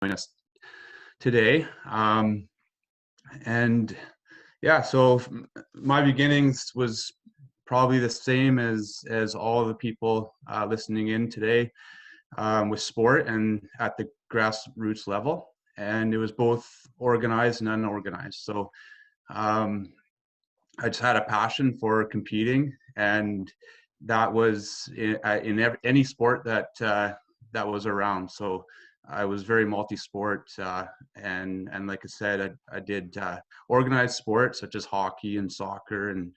us today. And yeah, so my beginnings was probably the same as all of the people listening in today, with sport and at the grassroots level. And it was both organized and unorganized. So I just had a passion for competing, and that was in any sport that was around. So I was very multi-sport, and like I said, I did organized sports such as hockey and soccer and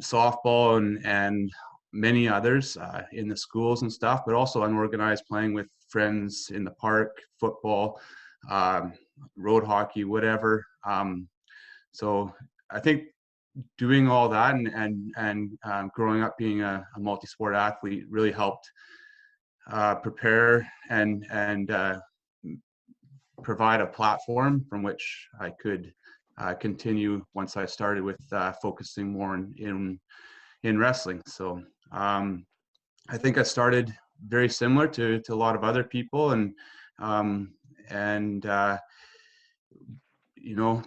softball and many others in the schools and stuff, but also unorganized, playing with friends in the park, football, road hockey, whatever. So I think doing all that and growing up being a multi-sport athlete really helped prepare and provide a platform from which I could continue once I started with focusing more in wrestling. So I think I started very similar to a lot of other people, and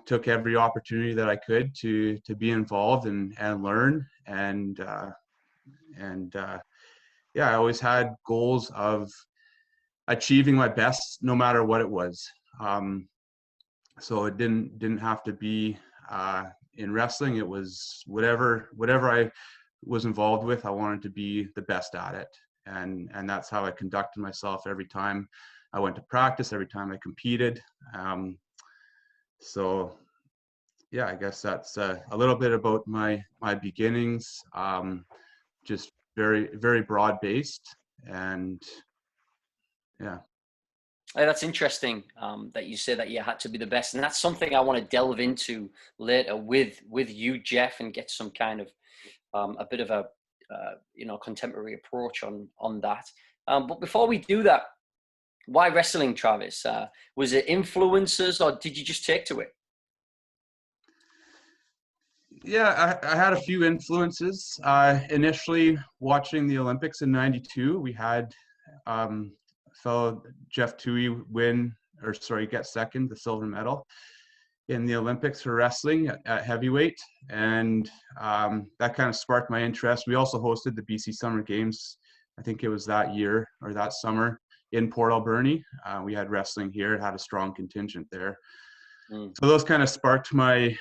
took every opportunity that I could to be involved and learn. Yeah, I always had goals of achieving my best no matter what it was. So it didn't have to be in wrestling. It was whatever I was involved with, I wanted to be the best at it. And that's how I conducted myself every time I went to practice, every time I competed. So yeah, I guess that's a little bit about my beginnings, just very, very broad based. And yeah. That's interesting that you say that you had to be the best, and that's something I want to delve into later with you, Geoff, and get some kind of a bit of a contemporary approach on that. But before we do that, why wrestling, Travis? Was it influences, or did you just take to it? Yeah, I had a few influences. Initially, watching the Olympics in '92, we had fellow Geoff Toohey get second, the silver medal in the Olympics for wrestling at heavyweight, and that kind of sparked my interest. We also hosted the BC Summer Games. I think it was that year or that summer in Port Alberni. We had wrestling here, had a strong contingent there. So those kind of sparked my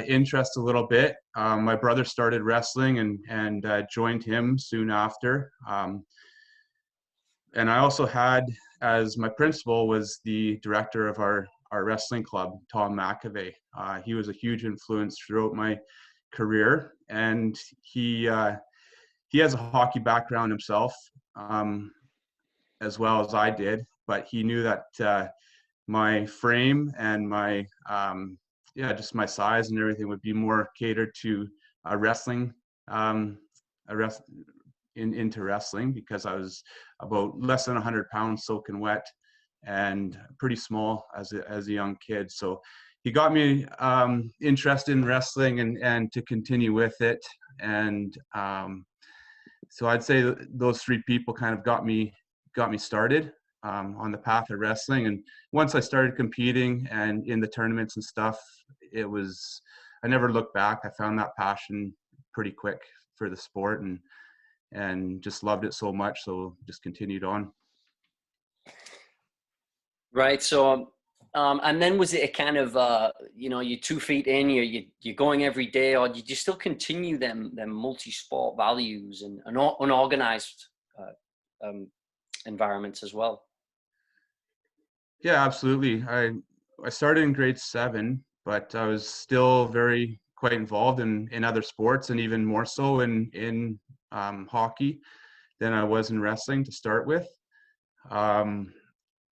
interest a little bit. My brother started wrestling and joined him soon after. And I also had, as my principal, was the director of our wrestling club, Tom McAvey. He was a huge influence throughout my career, and he has a hockey background himself, as well as I did, but he knew that my frame and my just my size and everything would be more catered to wrestling, into wrestling, because I was about less than 100 pounds soaking wet and pretty small as a young kid. So he got me interested in wrestling and to continue with it. And so I'd say those three people kind of got me started on the path of wrestling. And once I started competing and in the tournaments and stuff, I never looked back. I found that passion pretty quick for the sport and just loved it so much. So just continued on. Right. So, and then was it a kind of, you're 2 feet in, you're going every day, or did you still continue them multi-sport values and unorganized environments as well? Yeah, absolutely. I started in grade 7, but I was still quite involved in other sports, and even more so in hockey than I was in wrestling to start with.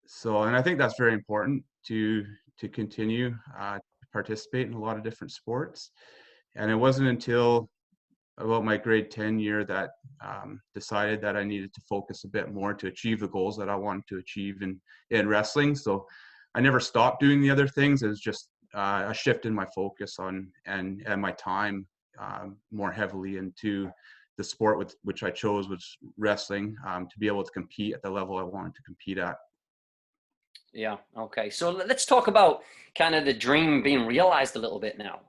So, and I think that's very important to continue to participate in a lot of different sports. And it wasn't until about my grade 10 year that decided that I needed to focus a bit more to achieve the goals that I wanted to achieve in wrestling. So I never stopped doing the other things. It was just a shift in my focus on and my time more heavily into the sport which I chose, was wrestling, to be able to compete at the level I wanted to compete at. Yeah. Okay. So let's talk about kind of the dream being realized a little bit now.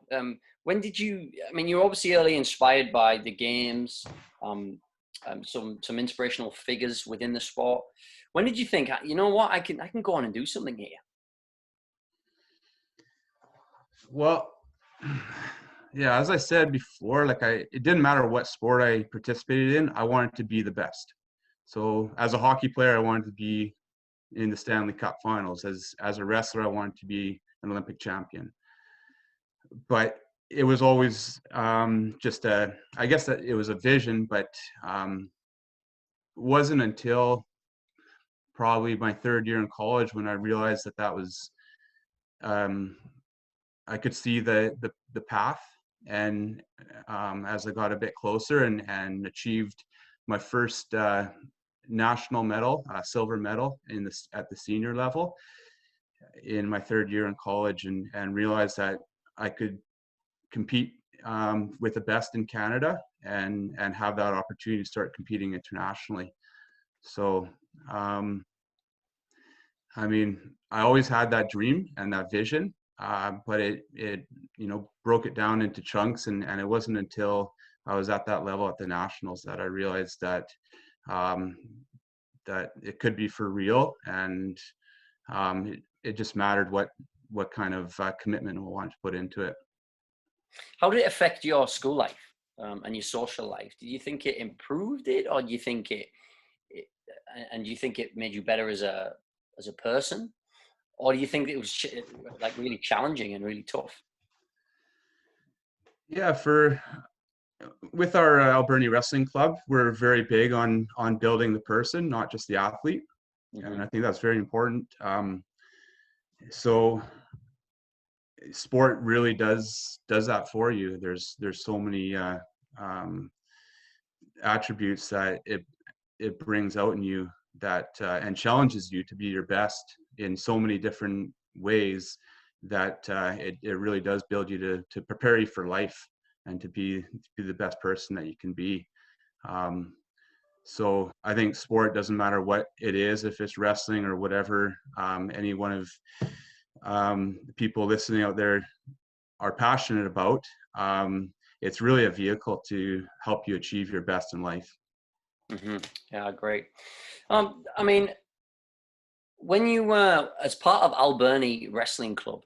When did you? I mean, you're obviously early inspired by the games, some inspirational figures within the sport. When did you think, you know what, I can go on and do something here? Well, yeah, as I said before, like it didn't matter what sport I participated in, I wanted to be the best. So as a hockey player, I wanted to be in the Stanley Cup finals. As a wrestler, I wanted to be an Olympic champion. But it was always just I guess that it was a vision, but wasn't until probably my third year in college when I realized that was I could see the path. And as I got a bit closer and achieved my first national medal, silver medal at the senior level in my third year in college, and realized that I could compete with the best in Canada and have that opportunity to start competing internationally. So, I mean, I always had that dream and that vision, but it broke it down into chunks, and it wasn't until I was at that level at the nationals that I realized that that it could be for real, and it just mattered what kind of commitment we wanted to put into it. How did it affect your school life and your social life? Do you think it improved it, or do you think and do you think it made you better as a person, or do you think it was like really challenging and really tough? Yeah, with our Alberni Wrestling Club, we're very big on building the person, not just the athlete, and I think that's very important. So sport really does that for you. There's so many attributes that it brings out in you that and challenges you to be your best in so many different ways that it really does build you to prepare you for life and to be the best person that you can be. So I think sport doesn't matter what it is, if it's wrestling or whatever. Any one of people listening out there are passionate about. It's really a vehicle to help you achieve your best in life. Yeah, great. I mean, when you were as part of Alberni Wrestling Club,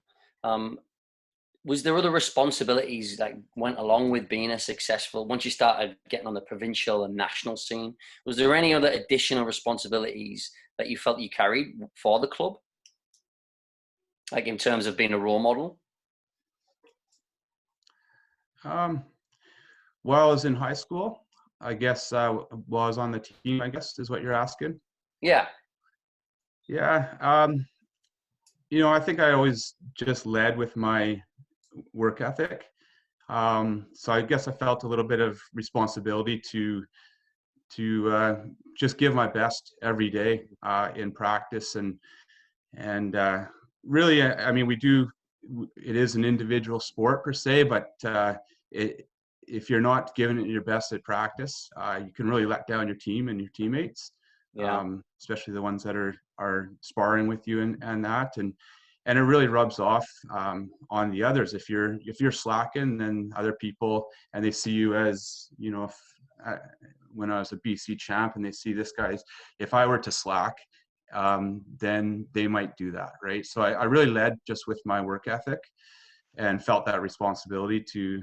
was there other responsibilities that went along with being a successful, once you started getting on the provincial and national scene? Was there any other additional responsibilities that you felt you carried for the club? Like in terms of being a role model? While I was in high school, I guess, while I was on the team, I guess is what you're asking. Yeah. Yeah. I think I always just led with my work ethic. So I guess I felt a little bit of responsibility to just give my best every day in practice, and really, I mean, it is an individual sport per se, but if you're not giving it your best at practice, you can really let down your team and your teammates, Yeah. especially the ones that are sparring with you and that, and it really rubs off on the others. If you're slacking, then other people, and they see you as, when I was a BC champ and they see this guy's, if I were to slack, then they might do that, right? So I really led just with my work ethic and felt that responsibility to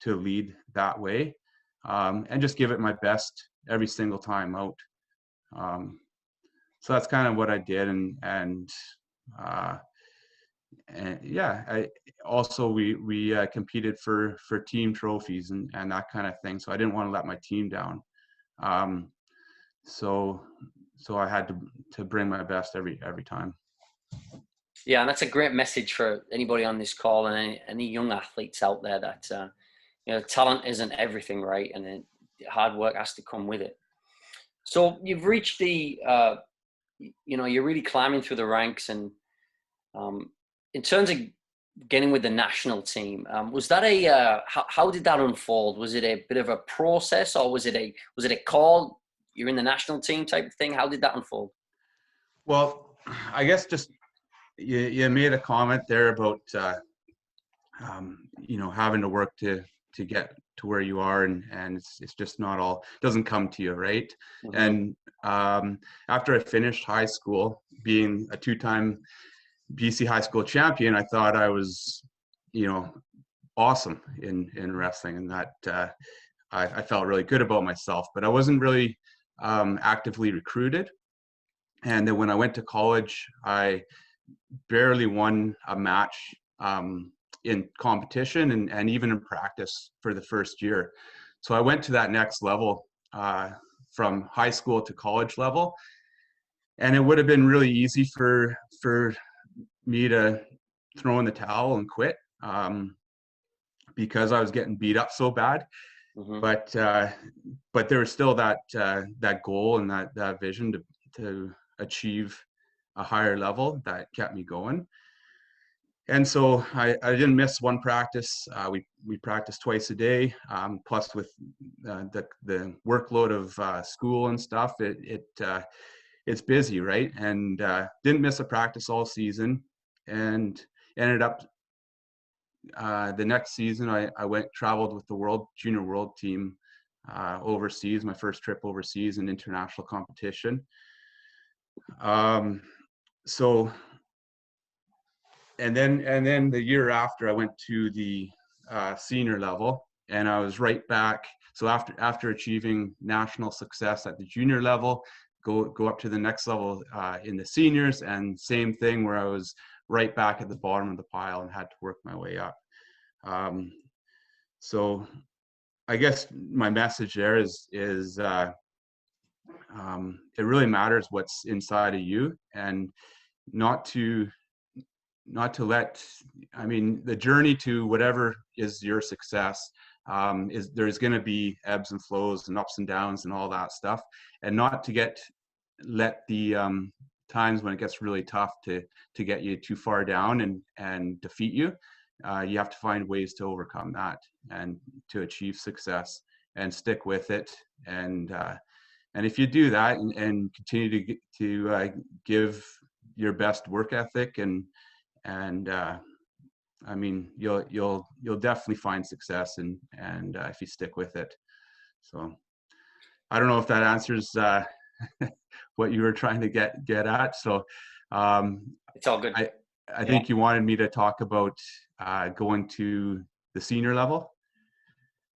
lead that way, and just give it my best every single time out. So that's kind of what I did, and yeah, we competed for team trophies and that kind of thing. So I didn't want to let my team down. So I had to bring my best every time. Yeah, and that's a great message for anybody on this call and any young athletes out there that talent isn't everything, right? And hard work has to come with it. So you've reached you're really climbing through the ranks, and in terms of getting with the national team, was that how did that unfold? Was it a bit of a process, or was it a call, you're in the national team type of thing? How did that unfold? Well, I guess just you made a comment there about having to work to get to where you are, and it's just not all, doesn't come to you, right? Mm-hmm. And after I finished high school, being a 2-time BC high school champion, I thought I was, awesome in wrestling, and that I felt really good about myself, but I wasn't really actively recruited. And then when I went to college, I barely won a match in competition and even in practice for the first year. So I went to that next level from high school to college level. And it would have been really easy for me to throw in the towel and quit because I was getting beat up so bad. Mm-hmm. But there was still that goal and that vision to achieve a higher level that kept me going. And so I didn't miss one practice. We practiced twice a day, plus with the workload of school and stuff. It's busy, right? And didn't miss a practice all season, and ended up the next season I traveled with the junior world team overseas. My first trip overseas in international competition. So. And then the year after, I went to the senior level, and I was right back. So after achieving national success at the junior level, go up to the next level in the seniors, and same thing where I was right back at the bottom of the pile and had to work my way up. So I guess my message there is it really matters what's inside of you, and not to let, the journey to whatever is your success there's going to be ebbs and flows and ups and downs and all that stuff, and not to let the times when it gets really tough to get you too far down and defeat you. You have to find ways to overcome that and to achieve success and stick with it. And if you do that and continue to give your best work ethic and you'll definitely find success and if you stick with it. So I don't know if that answers what you were trying to get at. So it's all good. I think you wanted me to talk about going to the senior level.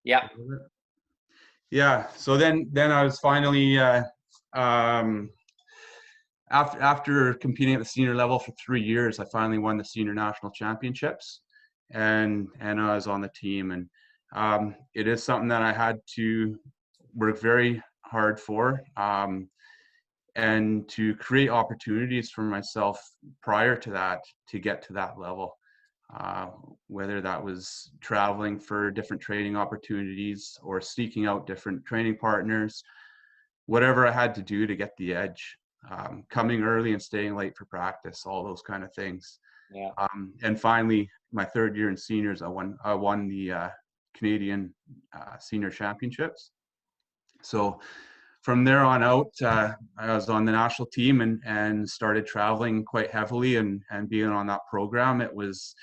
Yeah. Yeah. So then I was finally after competing at the senior level for 3 years, I finally won the senior national championships, and I was on the team. And it is something that I had to work very hard for, and to create opportunities for myself prior to that to get to that level. Whether that was traveling for different training opportunities or seeking out different training partners, whatever I had to do to get the edge. Coming early and staying late for practice, all those kind of things. Yeah. And finally, my third year in seniors, I won the Canadian senior championships. So from there on out, I was on the national team and started traveling quite heavily and being on that program. It was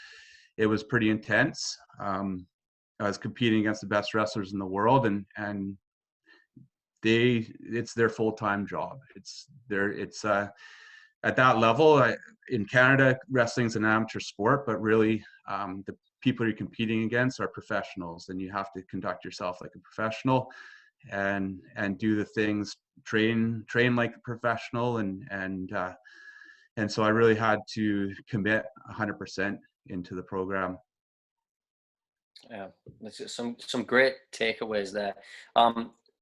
pretty intense. I was competing against the best wrestlers in the world, and it's their full-time job. It's at that level. In Canada, wrestling is an amateur sport, but really the people you're competing against are professionals, and you have to conduct yourself like a professional and do the things, train like a professional, and so I really had to commit 100% into the program. Yeah, that's some great takeaways there.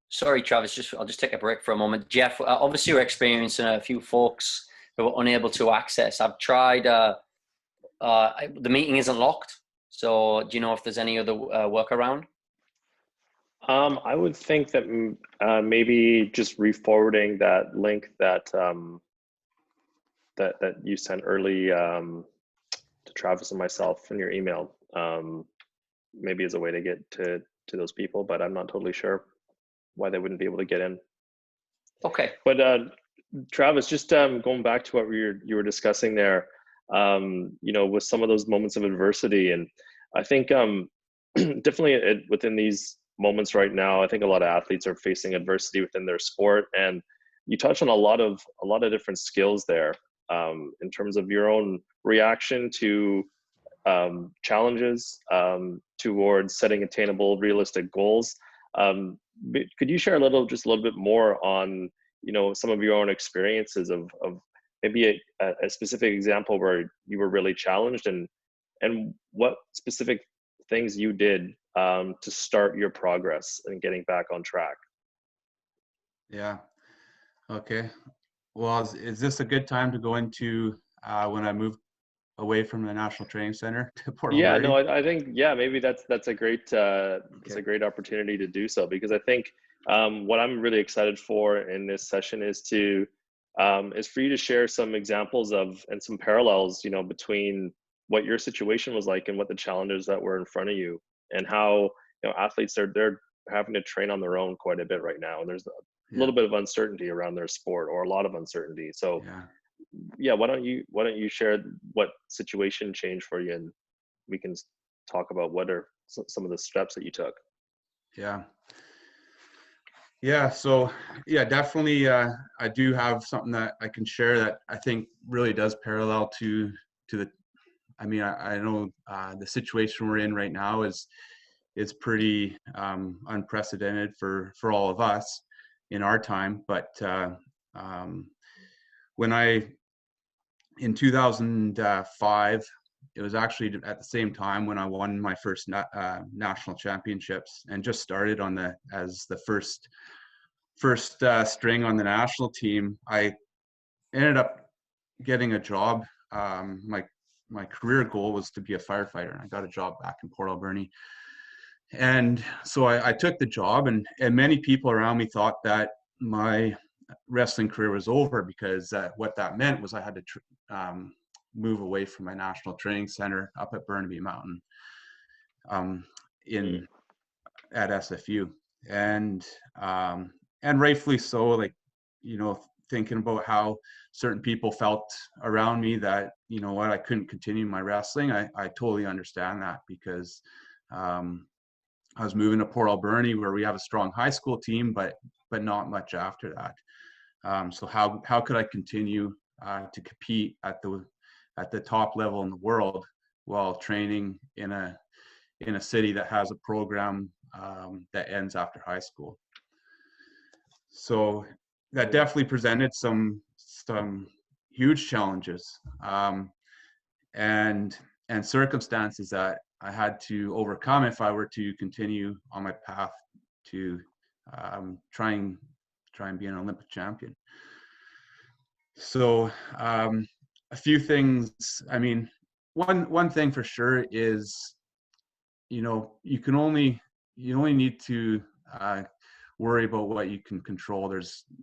Sorry, Travis, I'll just take a break for a moment. Geoff, obviously you're experiencing a few folks who are unable to access. I've tried, the meeting isn't locked. So do you know if there's any other workaround? I would think that maybe just re-forwarding that link that that you sent early to Travis and myself in your email, maybe is a way to get to those people, but I'm not totally sure why they wouldn't be able to get in. Okay. But Travis, just going back to what you were discussing there, with some of those moments of adversity. And I think definitely within these moments right now, I think a lot of athletes are facing adversity within their sport. And you touch on a lot of different skills there, in terms of your own reaction to challenges, towards setting attainable, realistic goals. Could you share just a little bit more on, some of your own experiences of maybe a specific example where you were really challenged, and what specific things you did to start your progress and getting back on track? Yeah. Okay. Well, is this a good time to go into when I moved away from the National Training Center to Port Yeah, Alberta? no, I think, yeah, maybe that's a great it's a great opportunity to do so, because I think what I'm really excited for in this session is for you to share some examples of, and some parallels, between what your situation was like and what the challenges that were in front of you, and how athletes they're having to train on their own quite a bit right now, and there's a little bit of uncertainty around their sport, or a lot of uncertainty. So yeah, why don't you share what situation changed for you, and we can talk about what are some of the steps that you took. So definitely I do have something that I can share that I think really does parallel to the, I mean, I know the situation we're in right now is pretty unprecedented for all of us in our time. But when in 2005, it was actually at the same time when I won my first national championships, and just started as the first string on the national team. I ended up getting a job. My career goal was to be a firefighter, and I got a job back in Port Alberta. And so I took the job, and many people around me thought that my wrestling career was over, because what that meant was I had to move away from my national training center up at Burnaby Mountain at SFU. And rightfully so, like, thinking about how certain people felt around me, that, I couldn't continue my wrestling. I totally understand that, because I was moving to Port Alberta, where we have a strong high school team, but not much after that. So how could I continue to compete at the top level in the world while training in a city that has a program that ends after high school? So that definitely presented some huge challenges and circumstances that I had to overcome if I were to continue on my path to try and be an Olympic champion. So a few things. I mean, one thing for sure is, you only need to worry about what you can control.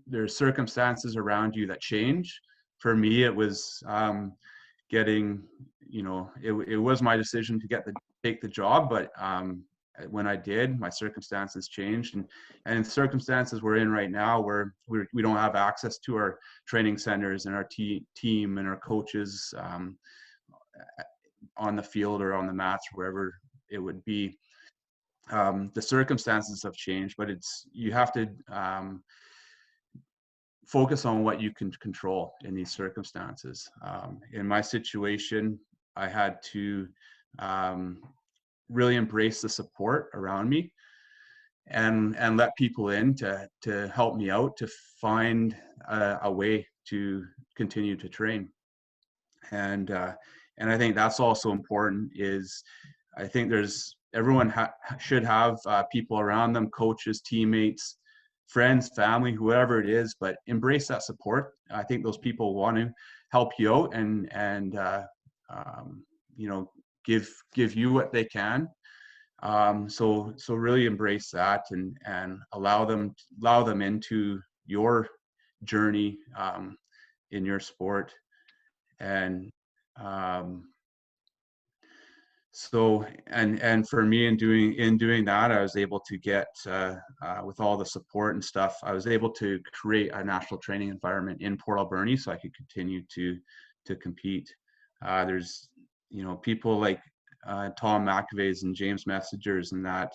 There's circumstances around you that change. For me, it was getting, it was my decision to take the job, but when I did, my circumstances changed, and circumstances we're in right now, where we don't have access to our training centers and our team and our coaches on the field or on the mats, wherever it would be. The circumstances have changed, but you have to focus on what you can control in these circumstances. In my situation, I had to really embrace the support around me, and let people in to help me out, to find a way to continue to train. And I think that's also important. I think everyone should have people around them, coaches, teammates, friends, family, whoever it is, but embrace that support. I think those people want to help you out and give you what they can. So really embrace that, and allow them into your journey in your sport. And so for me, in doing that, I was able to get with all the support and stuff, I was able to create a national training environment in Port Alberta, so I could continue to compete. There's, people like Tom McAvee's and James Messengers and that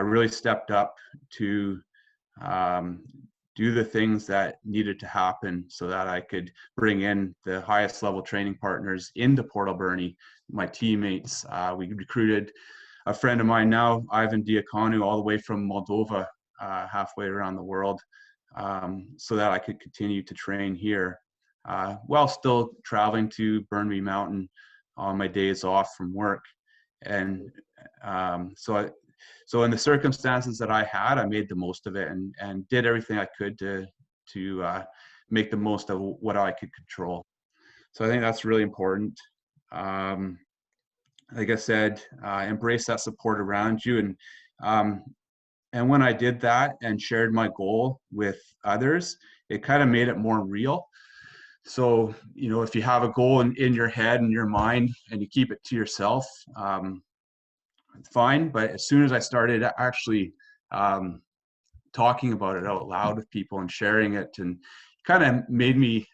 really stepped up to do the things that needed to happen so that I could bring in the highest level training partners into Port Alberni, my teammates. We recruited a friend of mine now, Ivan Diaconu, all the way from Moldova, halfway around the world, so that I could continue to train here while still traveling to Burnaby Mountain on my days off from work. And so in the circumstances that I had, I made the most of it and did everything I could to make the most of what I could control. So I think that's really important. Like I said, embrace that support around you. And when I did that and shared my goal with others, it kind of made it more real. So, if you have a goal in your head and your mind and you keep it to yourself, fine. But as soon as I started actually talking about it out loud with people and sharing it, and kind of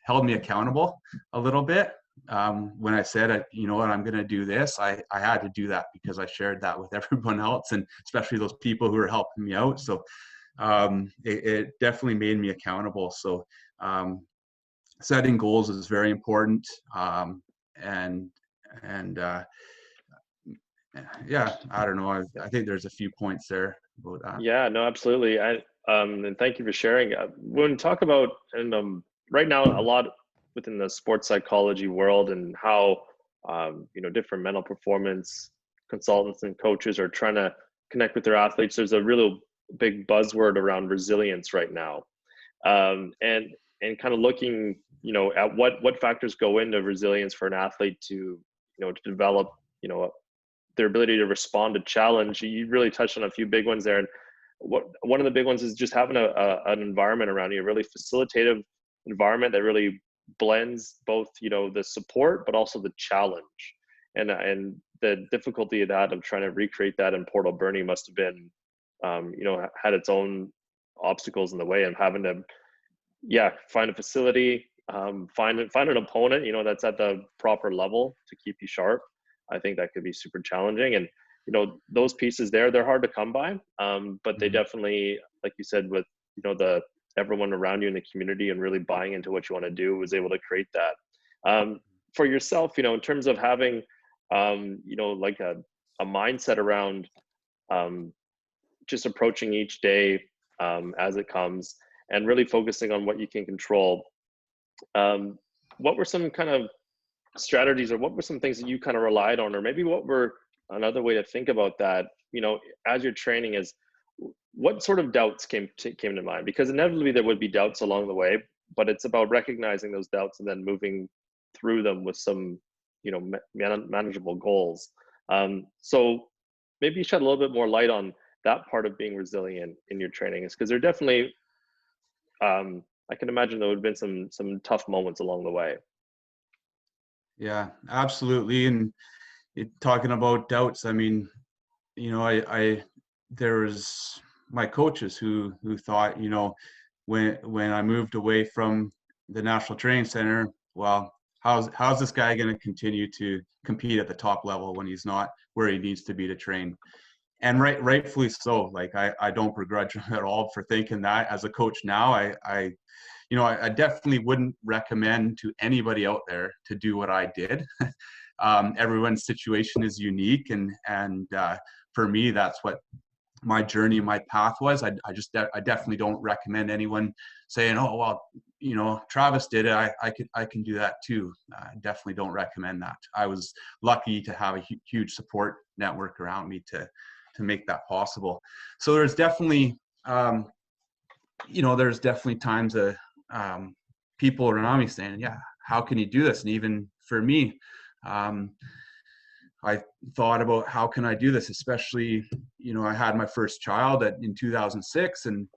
held me accountable a little bit. When I said, you know what, I'm going to do this, I had to do that because I shared that with everyone else, and especially those people who were helping me out. So it definitely made me accountable. So setting goals is very important. Yeah, I don't know. I think there's a few points there about that. Yeah, no, absolutely. And thank you for sharing. When we talk about, and right now, a lot within the sports psychology world and how, different mental performance consultants and coaches are trying to connect with their athletes, there's a really big buzzword around resilience right now. And kind of looking, at what factors go into resilience for an athlete to develop, their ability to respond to challenge. You really touched on a few big ones there. And one of the big ones is just having an environment around you, a really facilitative environment that really blends both, the support, but also the challenge. And the difficulty of that, of trying to recreate that in Port Alberni must have been, had its own obstacles in the way of having to, find a facility, find an opponent, that's at the proper level to keep you sharp. I think that could be super challenging. And, those pieces they're hard to come by. But they definitely, like you said, with, everyone around you in the community and really buying into what you want to do, was able to create that. For yourself, in terms of having, like a mindset around just approaching each day as it comes and really focusing on what you can control. What were some kind of strategies, or what were some things that you kind of relied on, or maybe what were another way to think about that, as you're training, is what sort of doubts came to mind? Because inevitably there would be doubts along the way, but it's about recognizing those doubts and then moving through them with some, manageable goals. So maybe shed a little bit more light on that part of being resilient in your training, is because there definitely, I can imagine there would have been some tough moments along the way. Yeah, absolutely. And talking about doubts, I mean, there was my coaches who thought, when I moved away from the National Training Center, well, how's this guy going to continue to compete at the top level when he's not where he needs to be to train? And rightfully so. Like, I don't begrudge him at all for thinking that. As a coach now, I definitely wouldn't recommend to anybody out there to do what I did. Everyone's situation is unique, and for me, that's what my journey, my path was. I definitely don't recommend anyone saying, "Oh, well, Travis did it, I can do that too." I definitely don't recommend that. I was lucky to have a huge support network around me to make that possible. So there's definitely, there's definitely times that people around me saying, "Yeah, how can you do this?" And even for me, I thought about how can I do this, especially, I had my first child in 2006, and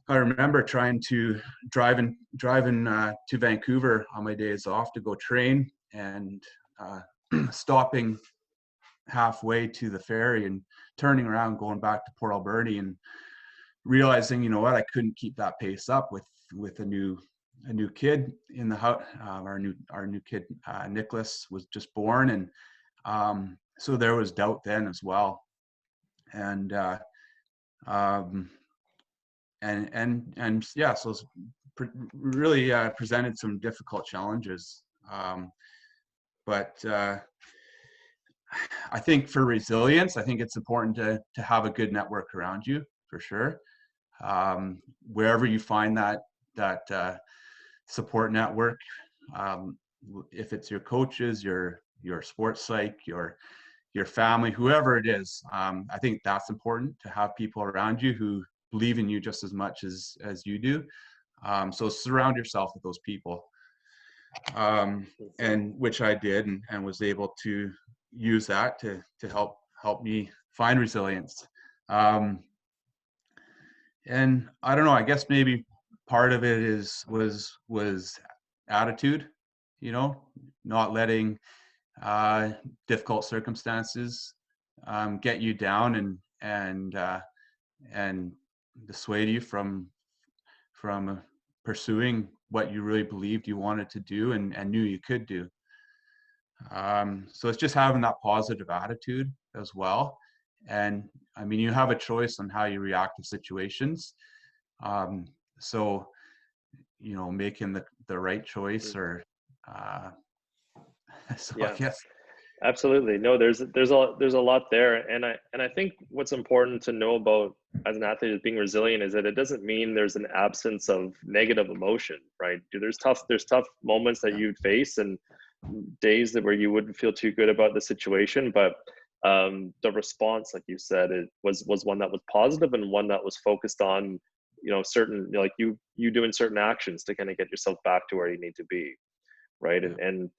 I remember trying to driving to Vancouver on my days off to go train, and stopping halfway to the ferry and turning around, going back to Port Alberni, and realizing, I couldn't keep that pace up with a new a new kid in the house. Our new kid Nicholas was just born, and so there was doubt then as well. And yeah, so it's really presented some difficult challenges. But I think for resilience, I think it's important to have a good network around you, for sure. Wherever you find that support network, if it's your coaches, your sports psych, your family, whoever it is, I think that's important, to have people around you who believe in you just as much as you do. So surround yourself with those people, and which I did, and was able to use that to help me find resilience. And I don't know, I guess maybe part of it was attitude, not letting difficult circumstances get you down and dissuade you from pursuing what you really believed you wanted to do and knew you could do. So it's just having that positive attitude as well. And I mean, you have a choice on how you react to situations. So, making the right choice, or so Yeah. I guess. Absolutely. No, there's a lot there. And I think what's important to know about as an athlete is being resilient is that it doesn't mean there's an absence of negative emotion, right? There's tough moments that you'd face, and days where you wouldn't feel too good about the situation, but the response, like you said, it was one that was positive, and one that was focused on, certain, like you doing certain actions to kind of get yourself back to where you need to be, right? And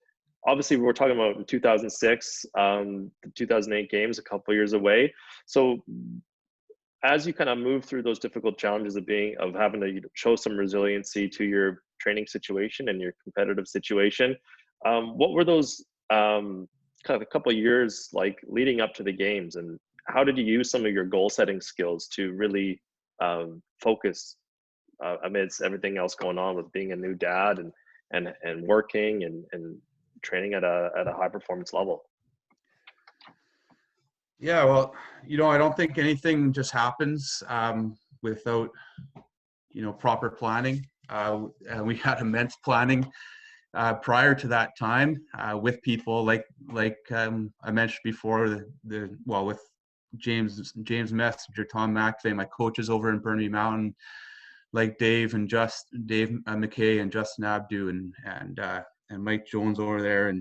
obviously we're talking about in 2006, the 2008 games, a couple years away. So as you kind of move through those difficult challenges of having to show some resiliency to your training situation and your competitive situation, what were those kind of a couple of years like leading up to the games, and how did you use some of your goal setting skills to really focus amidst everything else going on with being a new dad and working and training at a high performance level? Yeah, well, I don't think anything just happens without, proper planning. And we had immense planning prior to that time with people like I mentioned before, with James Messenger, Tom McVeigh, my coaches over in Burnaby Mountain, like Dave McKay and Justin Abdu and Mike Jones over there,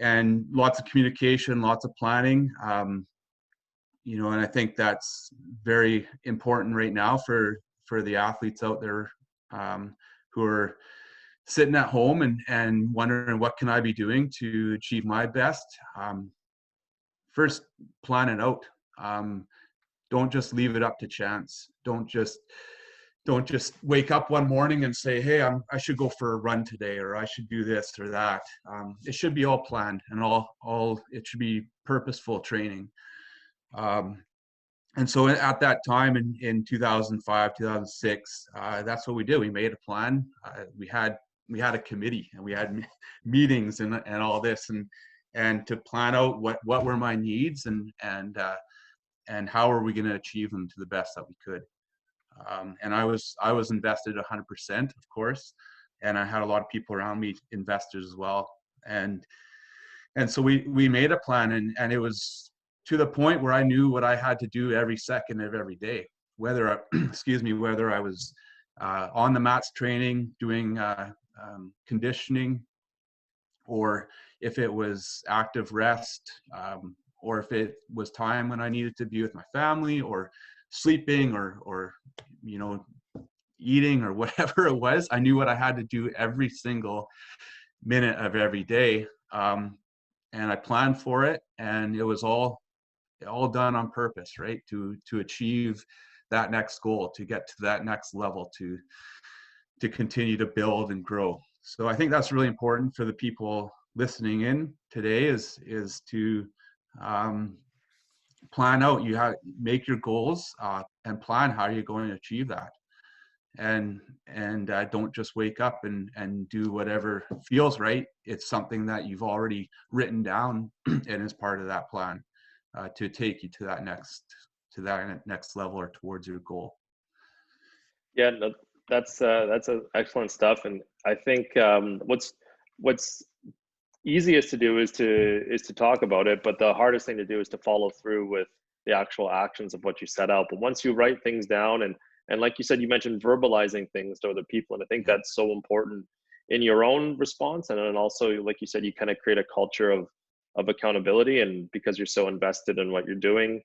and lots of communication, lots of planning, and I think that's very important right now for the athletes out there who are sitting at home and wondering, what can I be doing to achieve my best? First, plan it out. Don't just leave it up to chance. Don't just wake up one morning and say, hey, I should go for a run today, or I should do this or that. It should be all planned, and it should be purposeful training. And so at that time in 2005, 2006, that's what we did. We made a plan. We had a committee, and we had meetings and all this, and to plan out what were my needs and how are we going to achieve them to the best that we could. And I was invested 100%, of course, and I had a lot of people around me, investors as well. And so we made a plan, and it was to the point where I knew what I had to do every second of every day, whether I was on the mats training, doing conditioning, or if it was active rest, or if it was time when I needed to be with my family, or sleeping, or eating, or whatever it was. I knew what I had to do every single minute of every day, and I planned for it, and it was all done on purpose, right? To achieve that next goal, to get to that next level, to continue to build and grow. So I think that's really important for the people listening in today, is to plan out. Make your goals and plan how you're going to achieve that. and don't just wake up and do whatever feels right. It's something that you've already written down and is part of that plan to take you to that next level or towards your goal. Yeah, no, that's excellent stuff. And I think what's easiest to do is to talk about it, but the hardest thing to do is to follow through with the actual actions of what you set out. But once you write things down, and like you said, you mentioned verbalizing things to other people, and I think that's so important in your own response, and then also, like you said, you kind of create a culture of accountability, and because you're so invested in what you're doing,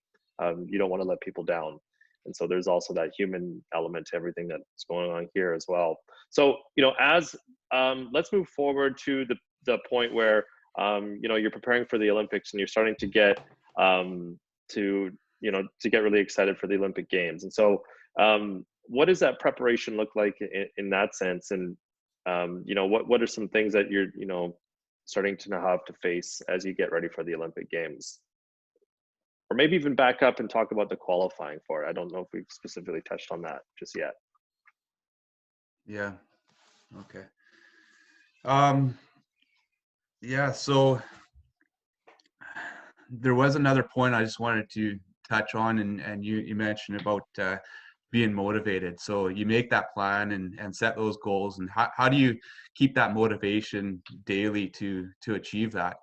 you don't want to let people down. And so there's also that human element to everything that's going on here as well. So, as let's move forward to the point where you're preparing for the Olympics and you're starting to get to get really excited for the Olympic Games. And so what does that preparation look like in that sense? And what are some things that you're starting to now have to face as you get ready for the Olympic Games? Or maybe even back up and talk about the qualifying for it. I don't know if we've specifically touched on that just yet. Yeah. Okay. Yeah, so there was another point I just wanted to touch on, and you mentioned about being motivated. So you make that plan and set those goals, and how do you keep that motivation daily to achieve that?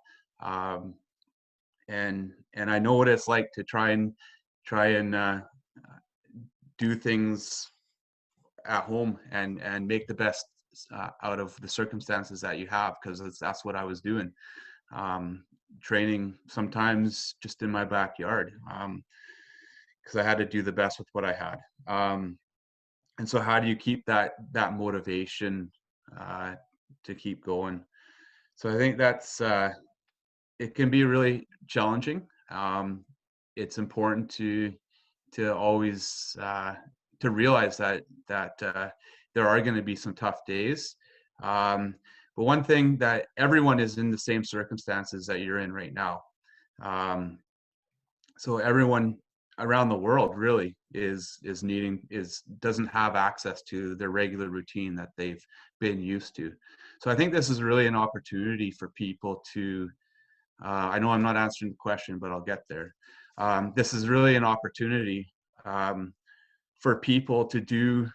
And I know what it's like to try and do things at home and make the best out of the circumstances that you have, because that's what I was doing. Training sometimes just in my backyard, because I had to do the best with what I had. And so how do you keep that motivation to keep going? So I think that's it can be really challenging. It's important to always to realize that there are going to be some tough days. But one thing, that everyone is in the same circumstances that you're in right now. So everyone around the world really doesn't have access to their regular routine that they've been used to. So I think this is really an opportunity for people to, I know I'm not answering the question, but I'll get there. This is really an opportunity for people to do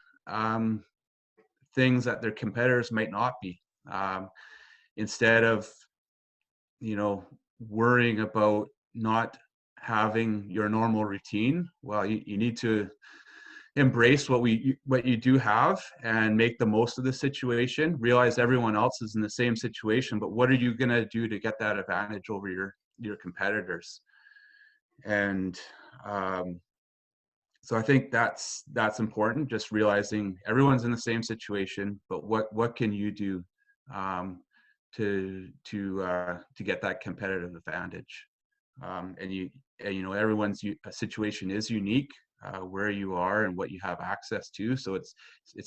things that their competitors might not be. Instead of, worrying about not having your normal routine, well, you need to embrace what you do have and make the most of the situation. Realize everyone else is in the same situation, but what are you going to do to get that advantage over your competitors? And so I think that's important, just realizing everyone's in the same situation, but what can you do to get that competitive advantage? And everyone's situation is unique, where you are and what you have access to. So it's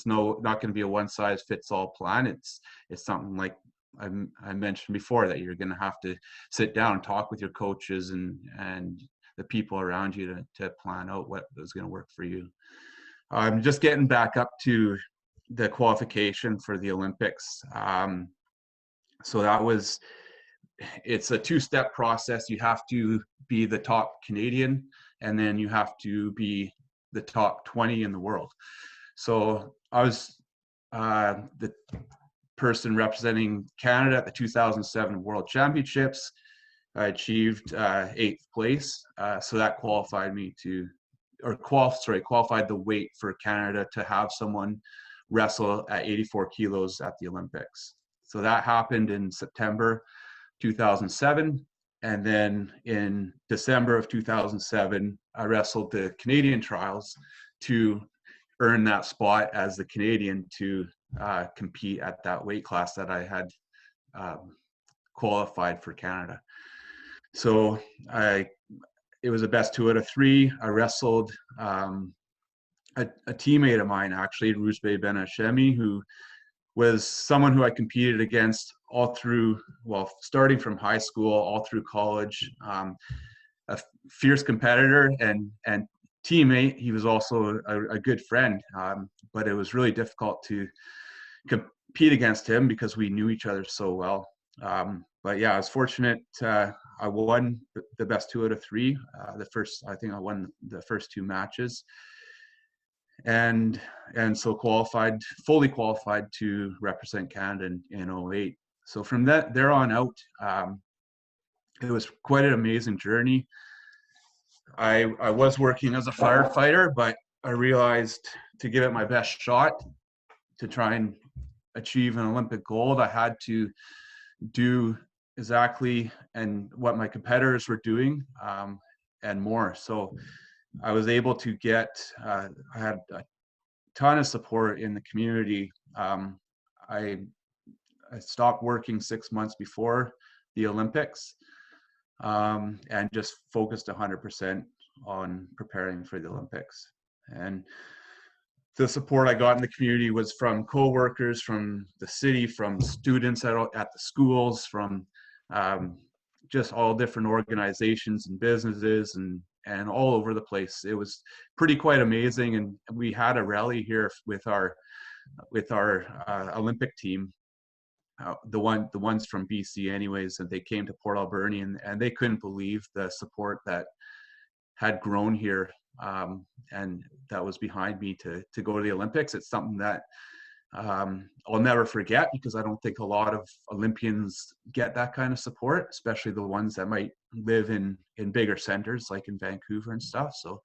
not going to be a one size fits all plan. It's something like I mentioned before, that you're going to have to sit down and talk with your coaches and the people around you to plan out what is going to work for you. Just getting back up to the qualification for the Olympics. So it's a two-step process. You have to be the top Canadian, and then you have to be the top 20 in the world. So I was the person representing Canada at the 2007 World Championships. I achieved 8th place. So that qualified me qualified the weight for Canada to have someone wrestle at 84 kilos at the Olympics. So that happened in September 2007. And then in December of 2007, I wrestled the Canadian trials to earn that spot as the Canadian to compete at that weight class that I had qualified for Canada. So it was a best 2 out of 3. I wrestled a teammate of mine, actually, Rouzbeh Ben Hashemi, who was someone who I competed against all through, starting from high school, all through college. A fierce competitor, and teammate. He was also a good friend, but it was really difficult to compete against him because we knew each other so well. But yeah, I was fortunate. I won the best 2 out of 3. I think I won the first 2 matches, and so fully qualified to represent Canada in 08. So from there on out, it was quite an amazing journey. I was working as a firefighter, but I realized to give it my best shot to try and achieve an Olympic gold, I had to do exactly and what my competitors were doing, and more. So I was able to get, I had a ton of support in the community. I stopped working 6 months before the Olympics, and just focused 100% on preparing for the Olympics. And the support I got in the community was from coworkers, from the city, from students at the schools, from just all different organizations and businesses and all over the place. It was quite amazing. And we had a rally here with our Olympic team, the ones from BC anyways, and they came to Port Alberni, and they couldn't believe the support that had grown here, and that was behind me to go to the Olympics. It's something that I'll never forget, because I don't think a lot of Olympians get that kind of support, especially the ones that might live in bigger centers like in Vancouver and stuff. So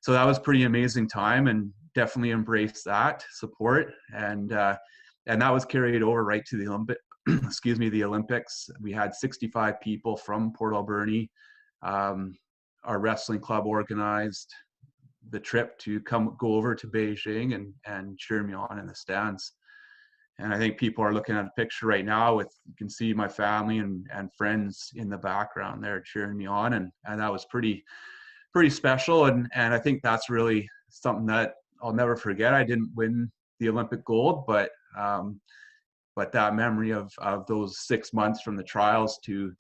that was pretty amazing time, and definitely embraced that support. And that was carried over right to the the Olympics. We had 65 people from Port Alberni. Our wrestling club organized the trip to go over to Beijing and cheer me on in the stands. And I think people are looking at a picture right now you can see my family and friends in the background there cheering me on. And that was pretty special. And I think that's really something that I'll never forget. I didn't win the Olympic gold, but that memory of those 6 months from the trials to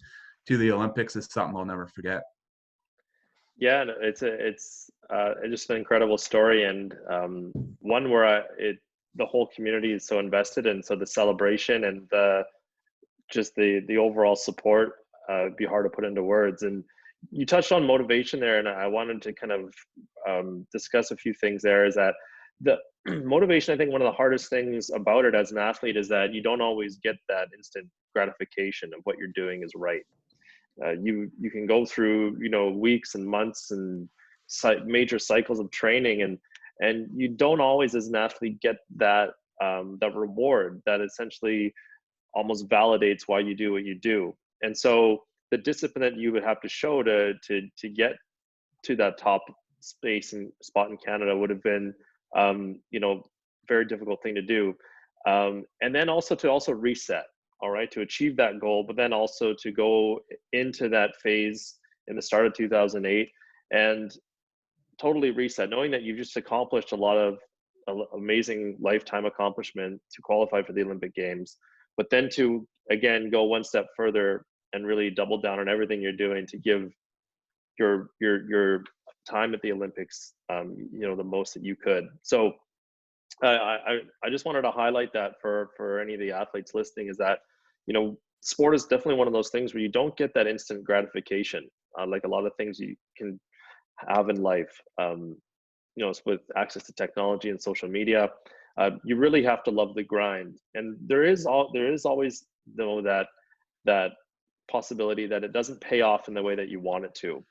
the Olympics is something I'll never forget. Yeah, it's just an incredible story, and one where the whole community is so invested, and so the celebration and the overall support be hard to put into words. And you touched on motivation there, and I wanted to kind of discuss a few things there. Is that the motivation? I think one of the hardest things about it as an athlete is that you don't always get that instant gratification of what you're doing is right. You can go through weeks and months and major cycles of training, and you don't always as an athlete get that reward that essentially almost validates why you do what you do. And so the discipline that you would have to show to get to that top space and spot in Canada would have been very difficult thing to do, and then also to reset. All right, to achieve that goal, but then also to go into that phase in the start of 2008 and totally reset, knowing that you've just accomplished a lot of amazing lifetime accomplishment to qualify for the Olympic Games, but then to again go one step further and really double down on everything you're doing to give your time at the Olympics, the most that you could. So I just wanted to highlight that for any of the athletes listening, is that sport is definitely one of those things where you don't get that instant gratification, like a lot of things you can have in life. With access to technology and social media, you really have to love the grind. And there is always that possibility that it doesn't pay off in the way that you want it to.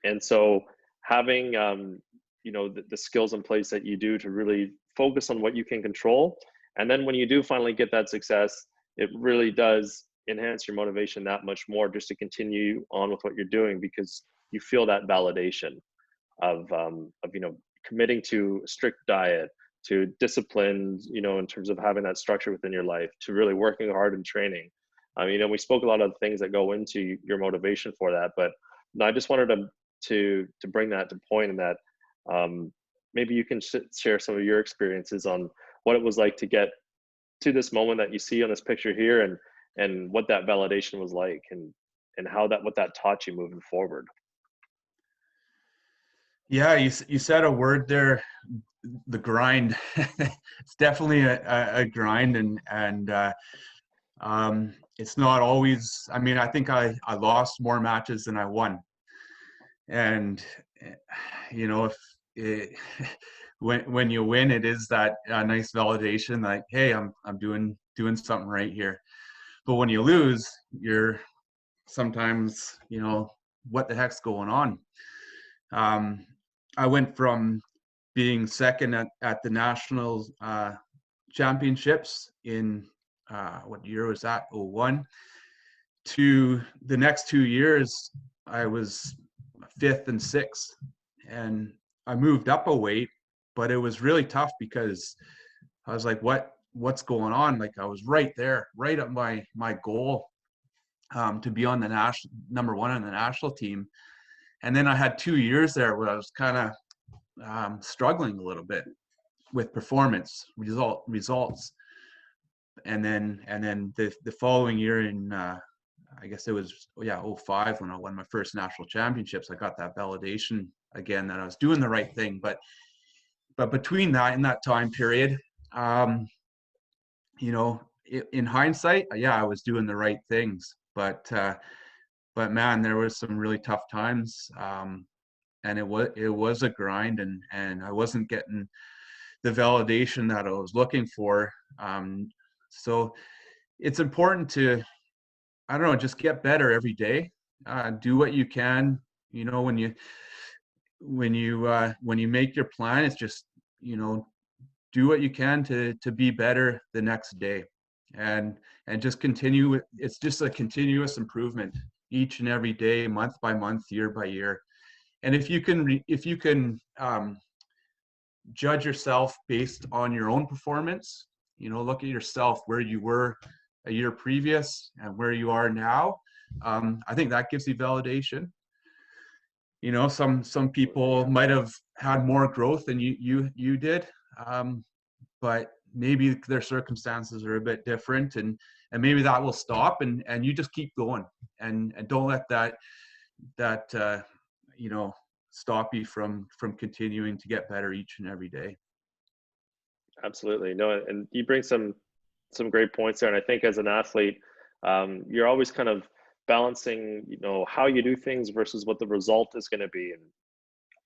And so having the skills in place that you do to really focus on what you can control, and then when you do finally get that success, it really does enhance your motivation that much more just to continue on with what you're doing, because you feel that validation of committing to a strict diet, to discipline, in terms of having that structure within your life, to really working hard and training. We spoke a lot of things that go into your motivation for that, but I just wanted to bring that to point, and that maybe you can share some of your experiences on what it was like to get to this moment that you see on this picture here, and what that validation was like, and what that taught you moving forward. Yeah, you said a word there, the grind. It's definitely a grind, and it's not always. I mean, I think I lost more matches than I won, and you know, if it, when you win, it is that nice validation, like, hey, I'm doing something right here. But when you lose, you're sometimes, what the heck's going on? Um, I went from being second at the national championships in what year was that? 01. To the next 2 years, I was fifth and sixth, and I moved up a weight, but it was really tough because I was like, what's going on? Like, I was right there, right at my goal to be on the national number one on the national team. And then I had 2 years there where I was kind of struggling a little bit with performance results. And then the following year in I guess it was 05, when I won my first national championships, I got that validation again that I was doing the right thing. But between that, in that time period, in hindsight, yeah, I was doing the right things. But man, there was some really tough times, and it was a grind, and I wasn't getting the validation that I was looking for. So it's important to, I don't know, just get better every day. Do what you can. When you make your plan, it's just, do what you can to be better the next day, and just continue. It's just a continuous improvement each and every day, month by month, year by year. And if you can judge yourself based on your own performance, look at yourself where you were a year previous and where you are now. I think that gives you validation. Some people might have had more growth than you did, but maybe their circumstances are a bit different, and maybe that will stop, and you just keep going, and don't let that stop you from continuing to get better each and every day. Absolutely. No, and you bring some great points there. And I think as an athlete, you're always kind of balancing, how you do things versus what the result is going to be. And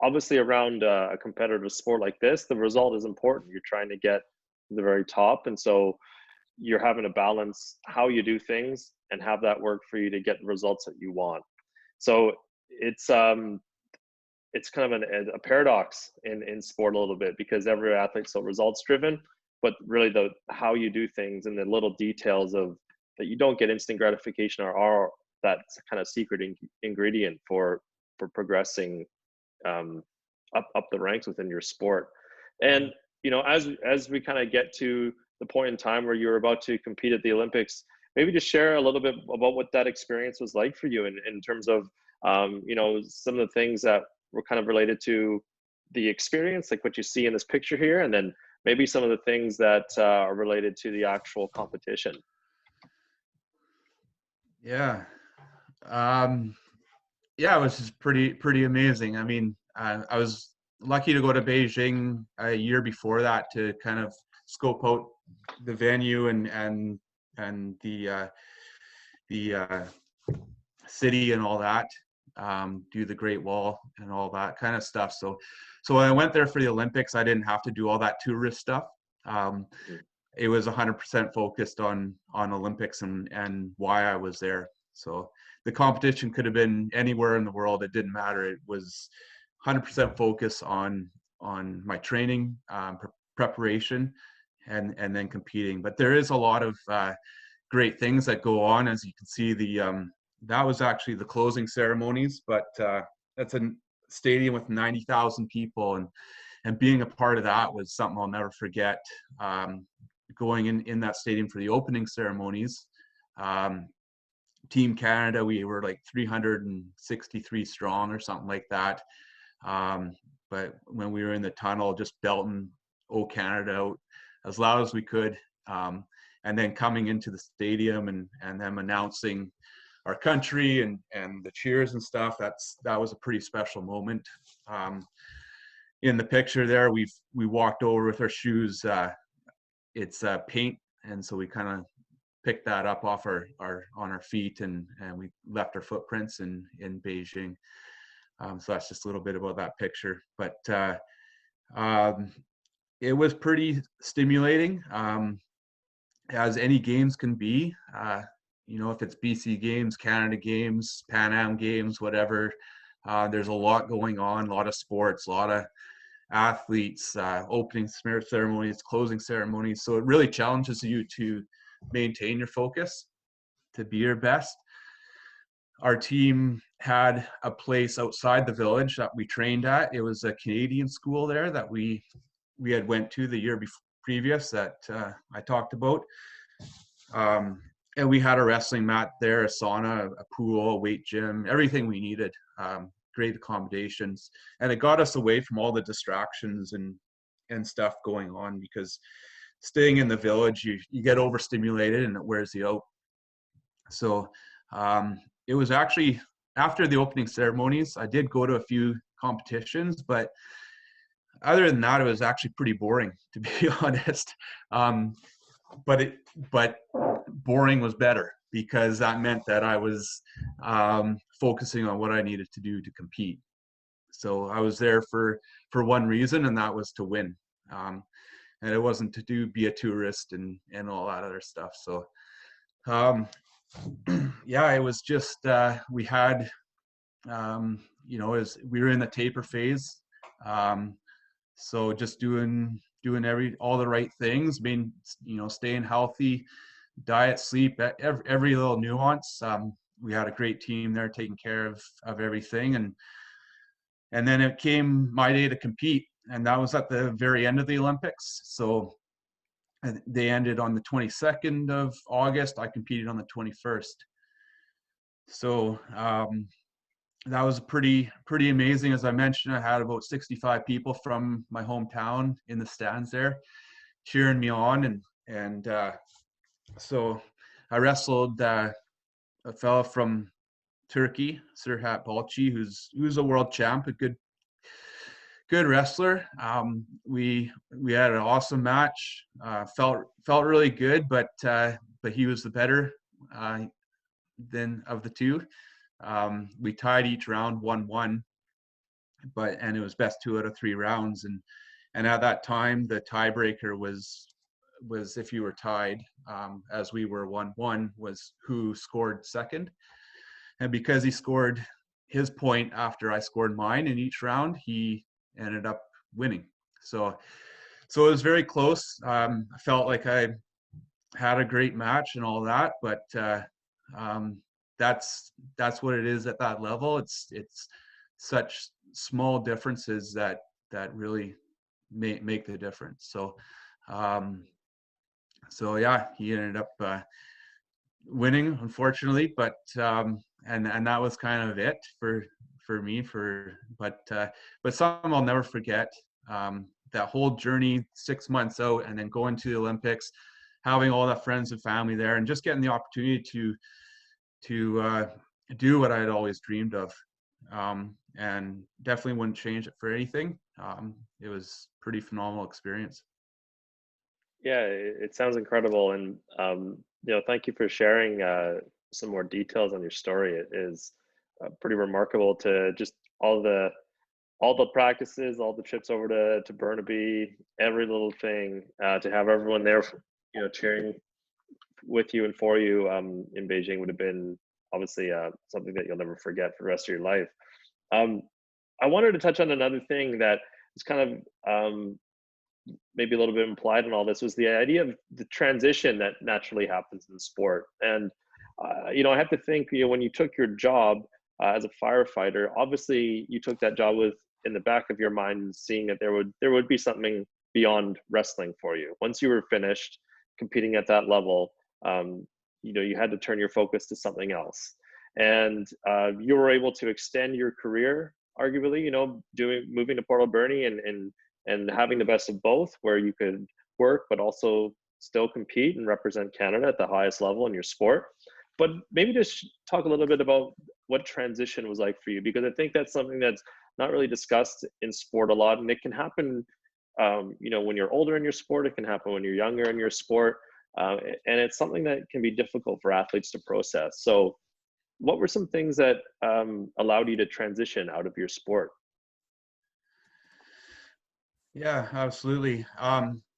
obviously around a competitive sport like this, the result is important. You're trying to get to the very top. And so you're having to balance how you do things and have that work for you to get the results that you want. So it's kind of a paradox in sport a little bit, because every athlete's so results driven, but really the how you do things and the little details of that you don't get instant gratification are that kind of secret ingredient for progressing up the ranks within your sport. And as we kind of get to the point in time where you're about to compete at the Olympics, maybe just share a little bit about what that experience was like for you in terms of some of the things that were kind of related to the experience, like what you see in this picture here, and then maybe some of the things that are related to the actual competition. Yeah. It was just pretty amazing. I mean, I was lucky to go to Beijing a year before that to kind of scope out the venue and the city and all that, do the Great Wall and all that kind of stuff. So when I went there for the Olympics, I didn't have to do all that tourist stuff. It was 100% focused on Olympics and why I was there. So the competition could have been anywhere in the world. It didn't matter. It was 100% focus on my training, preparation, and then competing. But there is a lot of great things that go on. As you can see, that was actually the closing ceremonies, but that's a stadium with 90,000 people, and being a part of that was something I'll never forget. Going in that stadium for the opening ceremonies, Team Canada, we were like 363 strong or something like that. But when we were in the tunnel, just belting "Oh Canada" out as loud as we could, and then coming into the stadium and them announcing our country and the cheers and stuff. That was a pretty special moment. In the picture there, we walked over with our shoes. It's paint, and so we kind of picked that up off on our feet, and we left our footprints in Beijing. So that's just a little bit about that picture. But it was pretty stimulating, as any games can be. If it's BC Games, Canada Games, Pan Am Games, whatever, there's a lot going on, a lot of sports, a lot of athletes, opening ceremonies, closing ceremonies. So it really challenges you to maintain your focus, to be your best. Our team had a place outside the village that we trained at. It was a Canadian school there that we had went to the year previous that I talked about. And we had a wrestling mat there, a sauna, a pool, a weight gym, everything we needed. Great accommodations. And it got us away from all the distractions and stuff going on, because staying in the village, you get overstimulated and it wears you out. So it was actually, after the opening ceremonies, I did go to a few competitions, but other than that, it was actually pretty boring, to be honest. But boring was better, because that meant that I was focusing on what I needed to do to compete. So I was there for one reason, and that was to win. And it wasn't to be a tourist and all that other stuff. So yeah, it was just, we had, as we were in the taper phase. So just doing all the right things, staying healthy, diet, sleep, every little nuance. We had a great team there taking care of everything. And then it came my day to compete, and that was at the very end of the Olympics. So they ended on the 22nd of August. I competed on the 21st. So that was pretty amazing. As I mentioned, I had about 65 people from my hometown in the stands there cheering me on. And so I wrestled a fella from Turkey, Serhat Balci, who's a world champ, a good wrestler. We had an awesome match. Felt really good, but he was the better than of the two. We tied each round 1-1, and it was best 2 out of 3 rounds. And at that time, the tiebreaker was if you were tied, as we were 1-1, was who scored second. And because he scored his point after I scored mine in each round, he ended up winning. So it was very close. I felt like I had a great match and all that, but that's what it is at that level. It's such small differences that really make the difference. So yeah, he ended up winning, unfortunately, but and that was kind of it for me. But something I'll never forget. That whole journey, 6 months out, and then going to the Olympics, having all the friends and family there, and just getting the opportunity to do what I had always dreamed of, and definitely wouldn't change it for anything. It was a pretty phenomenal experience. Yeah, it sounds incredible, and thank you for sharing some more details on your story. It is pretty remarkable to just all the practices, all the trips over to Burnaby, every little thing, to have everyone there, cheering with you and for you in Beijing would have been obviously something that you'll never forget for the rest of your life. I wanted to touch on another thing that is kind of maybe a little bit implied in all this, was the idea of the transition that naturally happens in sport. And I have to think, when you took your job as a firefighter, obviously you took that job with in the back of your mind, seeing that there would be something beyond wrestling for you. Once you were finished competing at that level, you had to turn your focus to something else. And you were able to extend your career, arguably, moving to Port Alberni and having the best of both, where you could work but also still compete and represent Canada at the highest level in your sport. But maybe just talk a little bit about what transition was like for you, because I think that's something that's not really discussed in sport a lot, and it can happen, you know, when you're older in your sport. It can happen when you're younger in your sport, and it's something that can be difficult for athletes to process. So, what were some things that allowed you to transition out of your sport? Yeah, absolutely.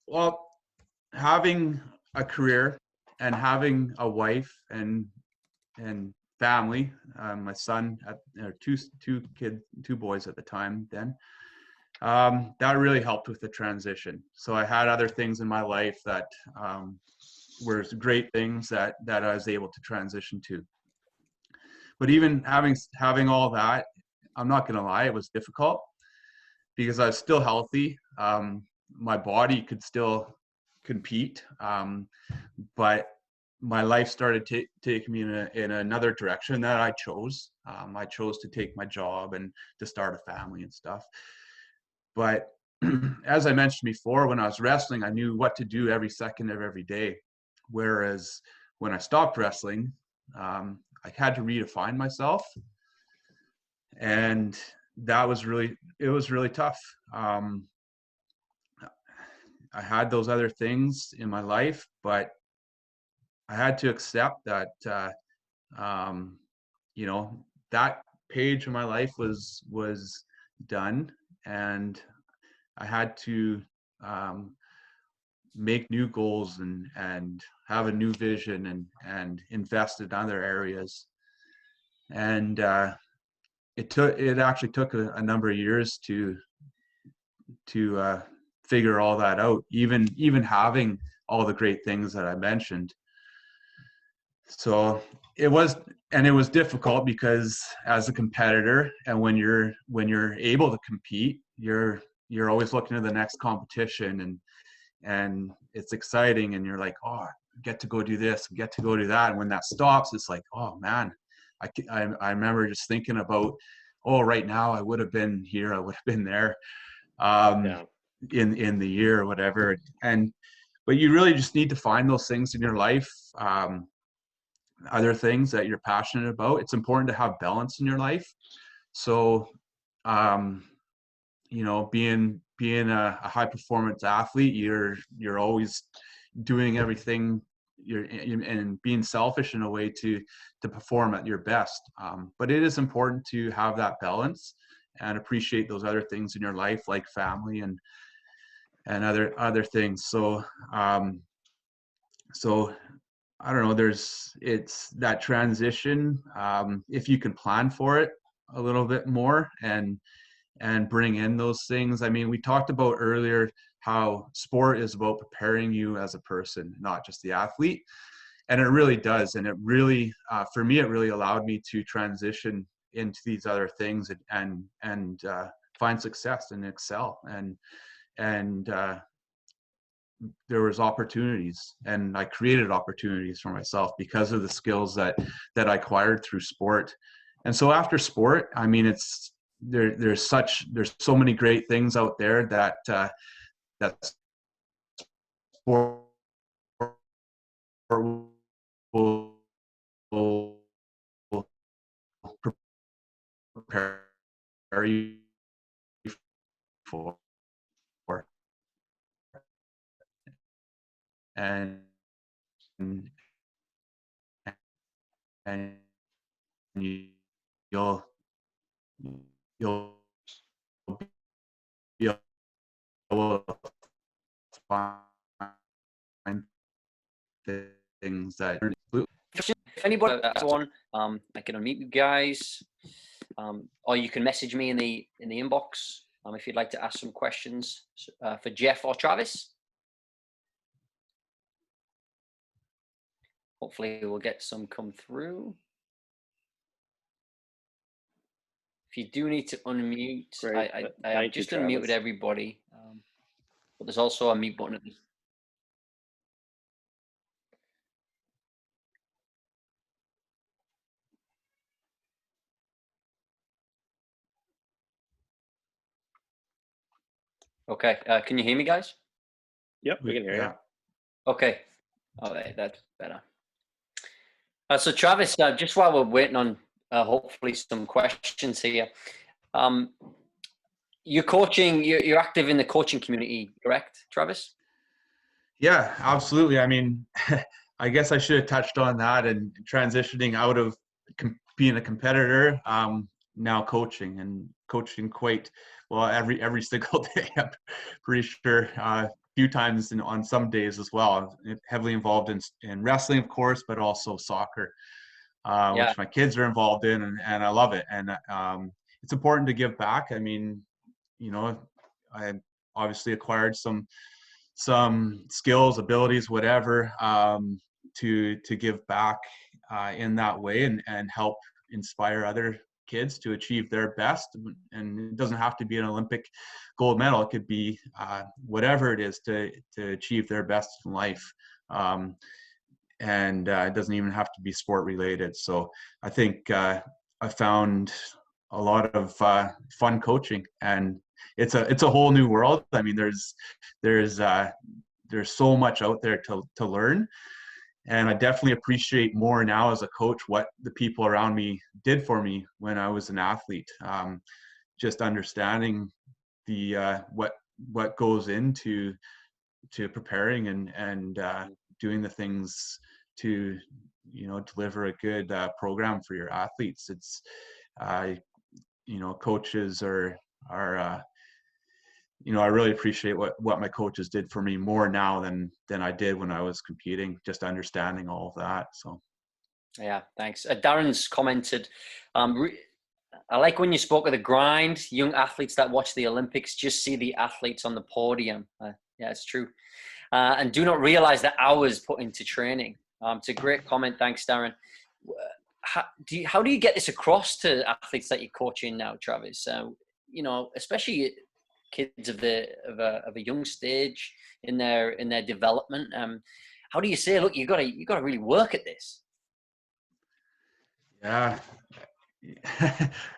Well, having a career and having a wife and family, my son, or two boys at the time then, that really helped with the transition. So I had other things in my life that were great things that I was able to transition to. But even having all that, I'm not going to lie, it was difficult because I was still healthy. My body could still compete, but my life started taking me in another direction that I chose. I chose to take my job and to start a family and stuff. But as I mentioned before, when I was wrestling, I knew what to do every second of every day. Whereas when I stopped wrestling, I had to redefine myself. And it was really tough. I had those other things in my life, but I had to accept that, you know, that page of my life was done, and I had to make new goals and have a new vision and invest in other areas. And it actually took a number of years to figure all that out, even having all the great things that I mentioned. So it was difficult because as a competitor, and when you're able to compete, you're always looking to the next competition, and it's exciting, and you're like, oh, get to go do this, get to go do that. And when that stops, it's like, oh man, I remember just thinking about, oh, right now I would have been here, I would have been there, Yeah. in the year or whatever. But you really just need to find those things in your life, other things that you're passionate about. It's important to have balance in your life. So, you know, being a high performance athlete, you're always doing everything, and being selfish in a way to perform at your best. But it is important to have that balance and appreciate those other things in your life, like family and other things. So so I don't know, it's that transition, if you can plan for it a little bit more and bring in those things. I mean, we talked about earlier how sport is about preparing you as a person, not just the athlete. And it really does. And it really, for me, it really allowed me to transition into these other things and find success and excel. And there was opportunities, and I created opportunities for myself because of the skills that I acquired through sport. And so after sport, I mean, there's so many great things out there that sport will prepare you for. And and you, you'll you'll be able to find things that. If anybody one, I can unmute you guys, or you can message me in the inbox if you'd like to ask some questions for Geoff or Travis. Hopefully we'll get some come through. If you do need to unmute, I just unmuted everybody, but there's also a mute button at the. Okay, can you hear me, guys? Yep, we can hear you. Okay, all right, that's better. So Travis, just while we're waiting on hopefully some questions here, you're coaching, you're active in the coaching community, correct, Travis? Yeah, absolutely. I mean, I guess I should have touched on that, and transitioning out of being a competitor, now coaching quite well every single day. I'm pretty sure a few times on some days as well. Heavily involved in wrestling, of course, but also soccer, Yeah. which my kids are involved in, and I love it. And it's important to give back. I mean, I obviously acquired some skills, abilities, whatever, to give back in that way, and help inspire other kids to achieve their best. And it doesn't have to be an Olympic gold medal. It could be whatever it is to achieve their best in life. And it doesn't even have to be sport related. So I think I found a lot of fun coaching, and it's a whole new world. I mean, there's so much out there to learn, and I definitely appreciate more now as a coach what the people around me did for me when I was an athlete. Just understanding the what goes into preparing and doing the things to deliver a good program for your athletes. It's coaches are I really appreciate what my coaches did for me more now than I did when I was competing, just understanding all of that. So yeah, thanks. Darren's commented, I like when you spoke of the grind. Young athletes that watch the Olympics just see the athletes on the podium. Yeah, it's true. And do not realize the hours put into training. It's a great comment. Thanks, Darren. How do you get this across to athletes that you're coaching now, Travis? Especially kids of a young stage in their development. How do you say, look, you got to really work at this? Yeah,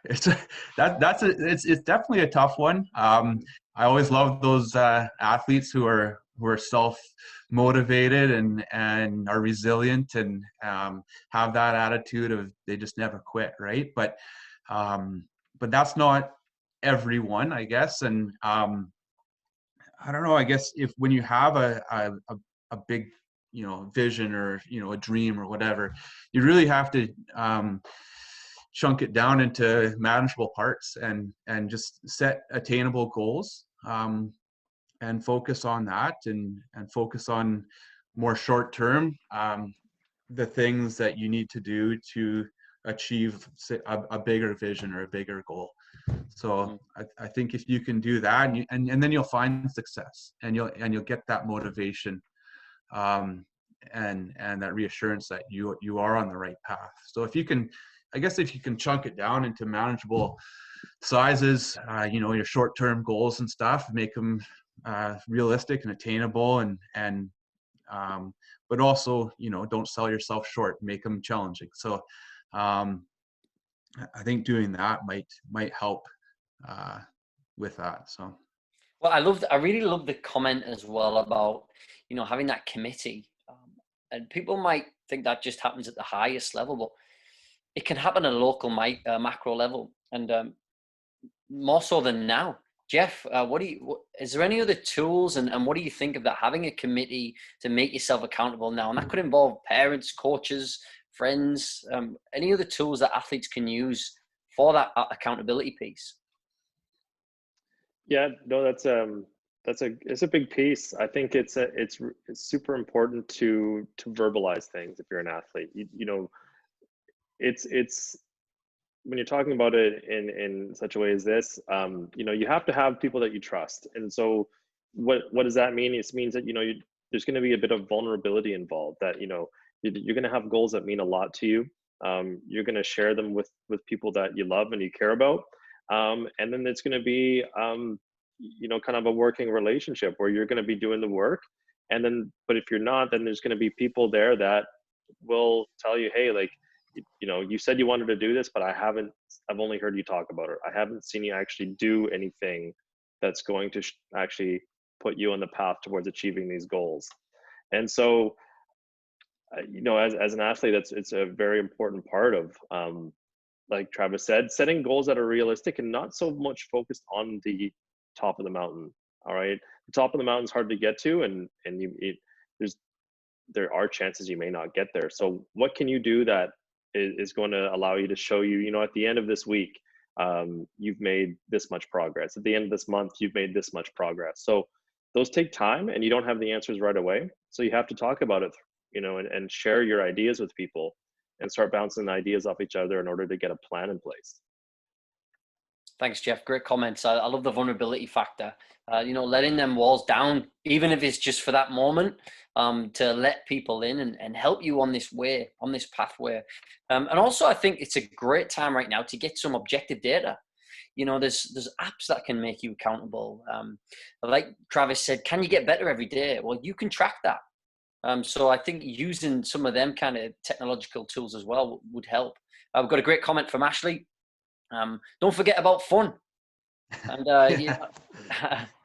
it's definitely a tough one. I always love those athletes who are self-motivated and are resilient and have that attitude of they just never quit, right? But that's not everyone, I guess. And I don't know, I guess if when you have a big vision or a dream or whatever, you really have to chunk it down into manageable parts and just set attainable goals, and focus on that, and focus on more short term, the things that you need to do to achieve a bigger vision or a bigger goal. So I think if you can do that, and then you'll find success, and you'll get that motivation, and that reassurance that you are on the right path. So if you can chunk it down into manageable sizes, your short-term goals and stuff, make them realistic and attainable, and but also don't sell yourself short, make them challenging. So I think doing that might help with that. So well, I really love the comment as well about having that committee, and people might think that just happens at the highest level, but it can happen at a local macro level, and more so than now. Geoff, is there any other tools, and what do you think of that, having a committee to make yourself accountable now? And that could involve parents, coaches, friends, any other tools that athletes can use for that accountability piece? Yeah, no, it's a big piece. I think it's super important to verbalize things if you're an athlete. It's when you're talking about it in such a way as this, you have to have people that you trust. And so what does that mean? It means that there's going to be a bit of vulnerability involved, that you're going to have goals that mean a lot to you. You're going to share them with people that you love and you care about, and then it's going to be kind of a working relationship where you're going to be doing the work, but if you're not, then there's going to be people there that will tell you, hey, like, you said you wanted to do this, but I've only heard you talk about it. I haven't seen you actually do anything that's going to actually put you on the path towards achieving these goals. And so as an athlete, it's a very important part of, like Travis said, setting goals that are realistic and not so much focused on the top of the mountain. All right, the top of the mountain is hard to get to, and there are chances you may not get there. So what can you do that is going to allow you to show you, at the end of this week, you've made this much progress. At the end of this month, you've made this much progress. So those take time, and you don't have the answers right away. So you have to talk about it, and share your ideas with people and start bouncing ideas off each other in order to get a plan in place. Thanks, Geoff. Great comments. I love the vulnerability factor. Letting them walls down, even if it's just for that moment, to let people in and help you on this pathway. And also, I think it's a great time right now to get some objective data. There's apps that can make you accountable. Like Travis said, can you get better every day? Well, you can track that. So I think using some of them kind of technological tools as well would help. I've got a great comment from Ashley. Don't forget about fun. And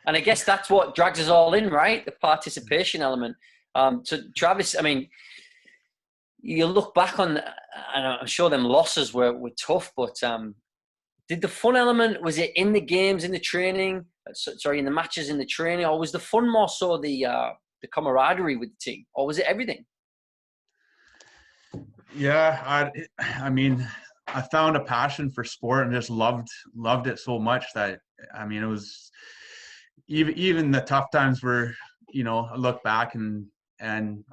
and I guess that's what drags us all in, right? The participation element. So Travis, I mean, you look back on, and I'm sure them losses were tough, but did the fun element, was it in the games, in the training, in the matches, in the training, or was the fun more so the camaraderie with the team, or was it everything? Yeah, I mean, I found a passion for sport and just loved it so much that, I mean, it was even the tough times were, I look back and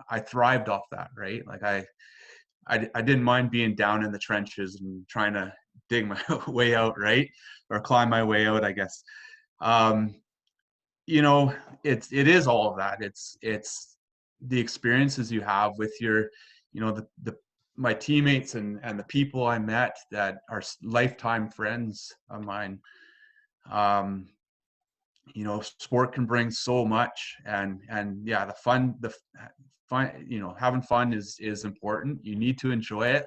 I thrived off that, right? Like I didn't mind being down in the trenches and trying to dig my way out, right? Or climb my way out, I guess. It is all of that. It's the experiences you have with your, my teammates and the people I met that are lifetime friends of mine. Sport can bring so much, and yeah, the fun, having fun is important. You need to enjoy it.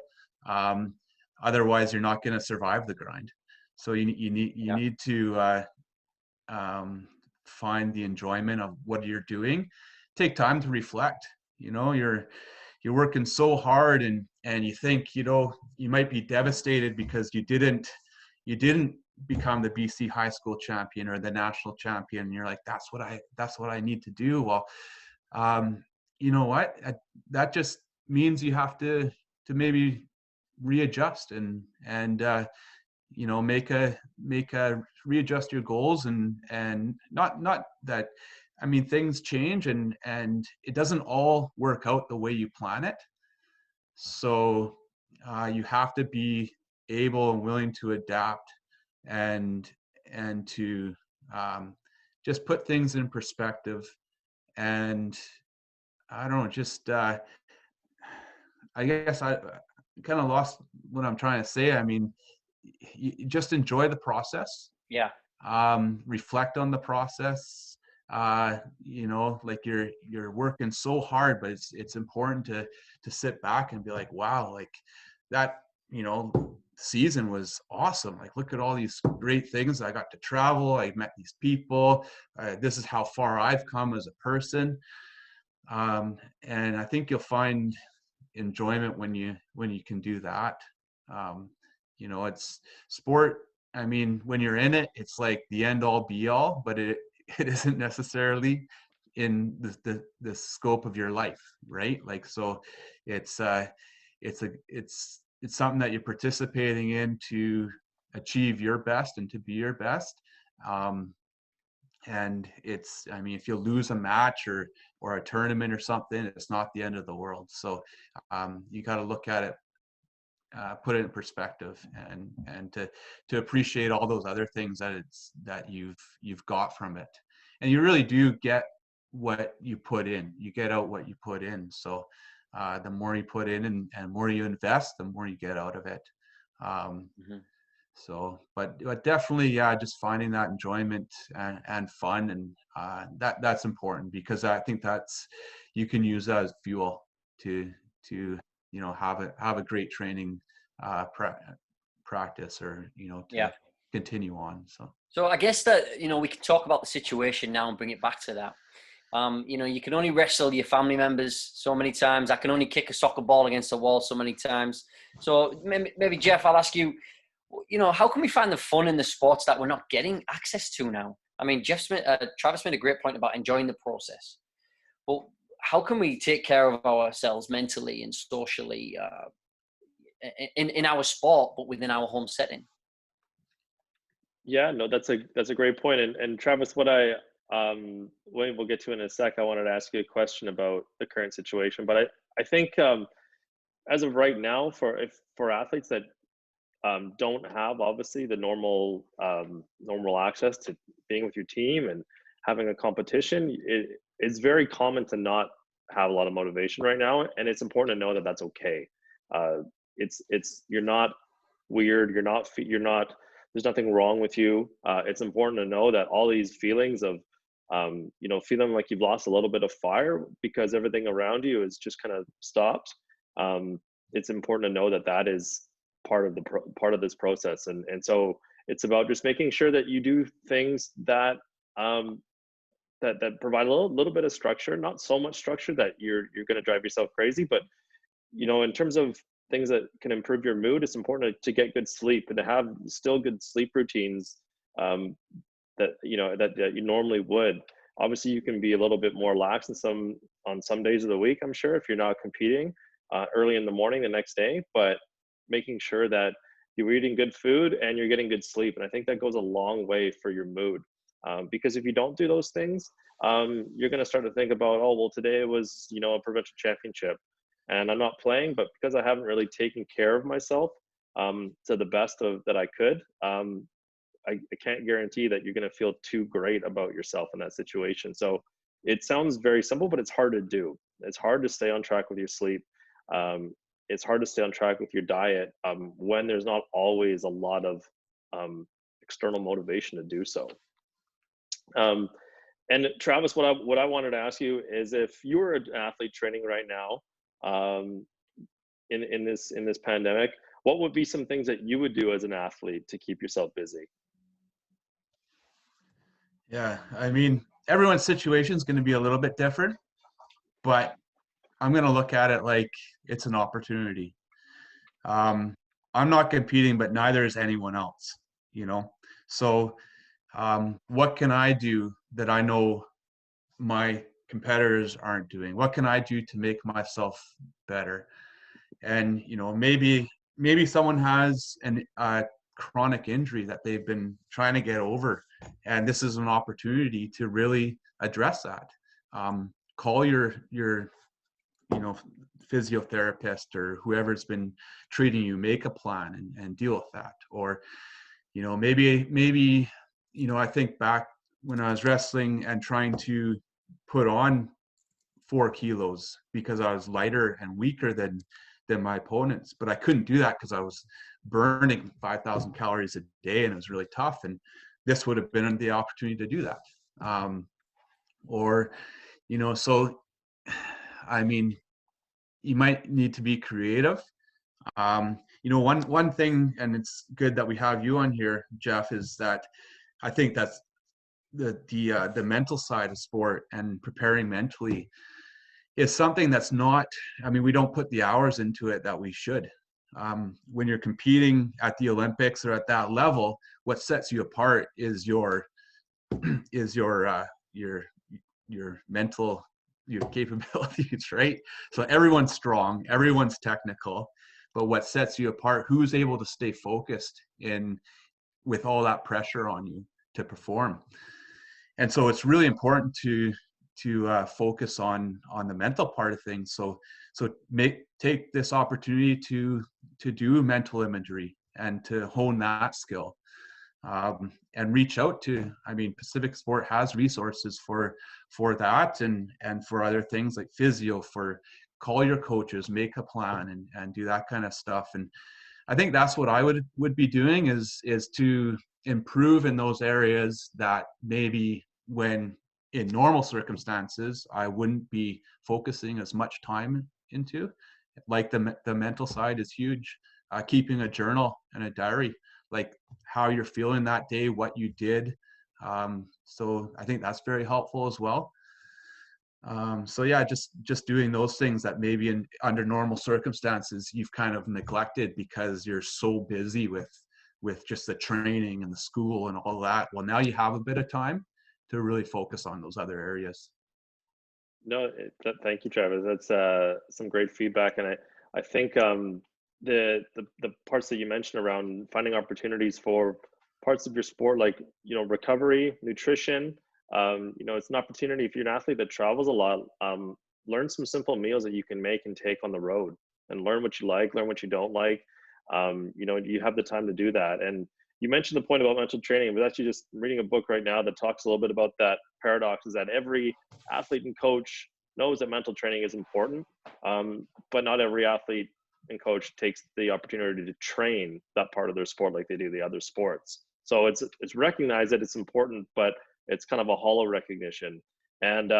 Otherwise you're not going to survive the grind. So you need to find the enjoyment of what you're doing. Take time to reflect. You're working so hard, and you think, you might be devastated because you didn't become the BC high school champion or the national champion. And you're like, that's what I need to do. Well, you know what? That just means you have to maybe readjust and readjust your goals and not that, I mean, things change and it doesn't all work out the way you plan it. So you have to be able and willing to adapt and to just put things in perspective. And I don't know, just I guess I kind of lost what I'm trying to say. I mean, you just enjoy the process. Yeah. Reflect on the process. Like you're working so hard, but it's important to sit back and be like, wow, like that, season was awesome. Like, look at all these great things. I got to travel. I met these people. This is how far I've come as a person. And I think you'll find enjoyment when you can do that. It's sport. I mean, when you're in it, it's like the end all be all, but it isn't necessarily in the scope of your life, right? Like, so it's something that you're participating in to achieve your best and to be your best. And I mean, if you lose a match or a tournament or something, it's not the end of the world. So you got to look at it, put it in perspective, and to appreciate all those other things that you've got from it. And you really do get what you put in. You get out what you put in. So the more you put in and more you invest, the more you get out of it. So, but definitely, yeah, just finding that enjoyment and fun, and that's important, because I think you can use that as fuel to have a great training practice, or to continue on. So I guess that we can talk about the situation now and bring it back to that. You know, you can only wrestle your family members so many times. I can only kick a soccer ball against the wall so many times. So maybe Geoff, I'll ask you, you know, how can we find the fun in the sports that we're not getting access to now? I mean, Travis made a great point about enjoying the process. But how can we take care of ourselves mentally and socially in our sport, but within our home setting? Yeah, no, that's a great point. And Travis, we'll get to in a sec. I wanted to ask you a question about the current situation, but I think as of right now, for athletes that don't have obviously the normal access to being with your team and having a competition, it's very common to not have a lot of motivation right now, and it's important to know that that's okay. You're not weird. You're not. There's nothing wrong with you. It's important to know that all these feelings of feeling like you've lost a little bit of fire because everything around you is just kind of stopped. It's important to know that that is part of this process, and so it's about just making sure that you do things that that provide a little bit of structure, not so much structure that you're going to drive yourself crazy, but in terms of things that can improve your mood, it's important to get good sleep and to have still good sleep routines that you normally would. Obviously, you can be a little bit more lax on some days of the week, I'm sure, if you're not competing early in the morning the next day, but making sure that you're eating good food and you're getting good sleep. And I think that goes a long way for your mood. Because if you don't do those things, you're going to start to think about, oh, well, today was, a provincial championship and I'm not playing, but because I haven't really taken care of myself to the best that I could, I can't guarantee that you're going to feel too great about yourself in that situation. So it sounds very simple, but it's hard to do. It's hard to stay on track with your sleep. It's hard to stay on track with your diet when there's not always a lot of external motivation to do so. And Travis, what I wanted to ask you is, if you were an athlete training right now in this pandemic, what would be some things that you would do as an athlete to keep yourself busy? Yeah, I mean, everyone's situation is going to be a little bit different, but I'm going to look at it like it's an opportunity. I'm not competing, but neither is anyone else, So what can I do that I know my competitors aren't doing? What can I do to make myself better? And, maybe someone has a chronic injury that they've been trying to get over, and this is an opportunity to really address that. Call your physiotherapist or whoever's been treating you, make a plan and deal with that. Or, maybe I think back when I was wrestling and trying to put on 4 kilos because I was lighter and weaker than my opponents, but I couldn't do that because I was burning 5,000 calories a day and it was really tough. And this would have been the opportunity to do that. So, I mean, you might need to be creative. One thing, and it's good that we have you on here, Geoff, is that I think that's the mental side of sport and preparing mentally is something that's not, we don't put the hours into it that we should. When you're competing at the Olympics or at that level, what sets you apart is your mental, your capabilities, right? So everyone's strong, everyone's technical, but what sets you apart, who's able to stay focused with all that pressure on you to perform. And so it's really important to focus on the mental part of things. So take this opportunity to do mental imagery and to hone that skill, and reach out to. PacificSport has resources for that and for other things like physio. For call your coaches, make a plan, and do that kind of stuff. And I think that's what I would be doing is to improve in those areas that maybe when in normal circumstances I wouldn't be focusing as much time into. Like the mental side is huge. Keeping a journal and a diary, like how you're feeling that day, what you did. So I think that's very helpful as well. So yeah, just doing those things that maybe under normal circumstances you've kind of neglected because you're so busy with just the training and the school and all that. Well, now you have a bit of time to really focus on those other areas. No, thank you, Travis. That's some great feedback, and I think the parts that you mentioned around finding opportunities for parts of your sport, like recovery, nutrition. It's an opportunity if you're an athlete that travels a lot. Learn some simple meals that you can make and take on the road, and learn what you like, learn what you don't like. You have the time to do that. And you mentioned the point about mental training. I was actually just reading a book right now that talks a little bit about that paradox, is that every athlete and coach knows that mental training is important, but not every athlete and coach takes the opportunity to train that part of their sport like they do the other sports. So it's recognized that it's important, but it's kind of a hollow recognition. And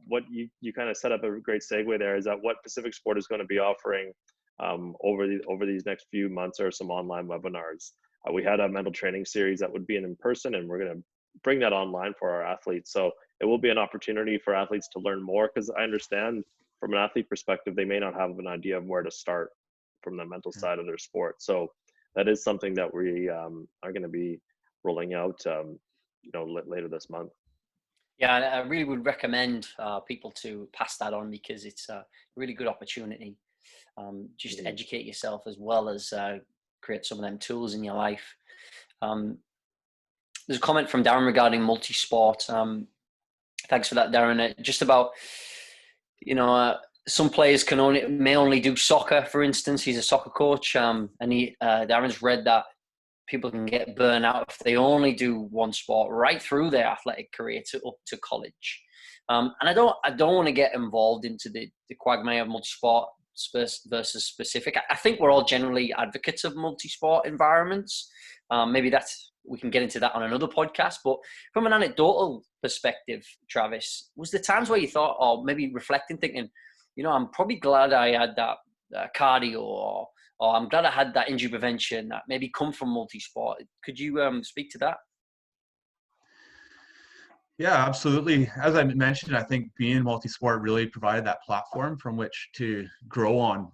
what you kind of set up a great segue there is that what PacificSport is going to be offering over these next few months are some online webinars. We had a mental training series that would be in person, and we're going to bring that online for our athletes. So it will be an opportunity for athletes to learn more, because I understand from an athlete perspective, they may not have an idea of where to start from the mental side of their sport. So that is something that we are going to be rolling out, later this month. Yeah, I really would recommend people to pass that on, because it's a really good opportunity. Just to educate yourself as well as create some of them tools in your life. There's a comment from Darren regarding multi-sport. Thanks for that, Darren. Just about, some players may only do soccer, for instance. He's a soccer coach, and Darren's read that people can get burnt out if they only do one sport right through their athletic career up to college. And I don't want to get involved into the quagmire of multi-sport versus specific. I think we're all generally advocates of multi-sport environments. Maybe we can get into that on another podcast. But from an anecdotal perspective, Travis, was there times where you thought, or maybe reflecting, thinking, I'm probably glad I had that cardio, or I'm glad I had that injury prevention that maybe come from multi-sport? Could you speak to that? Yeah, absolutely. As I mentioned, I think being multi-sport really provided that platform from which to grow on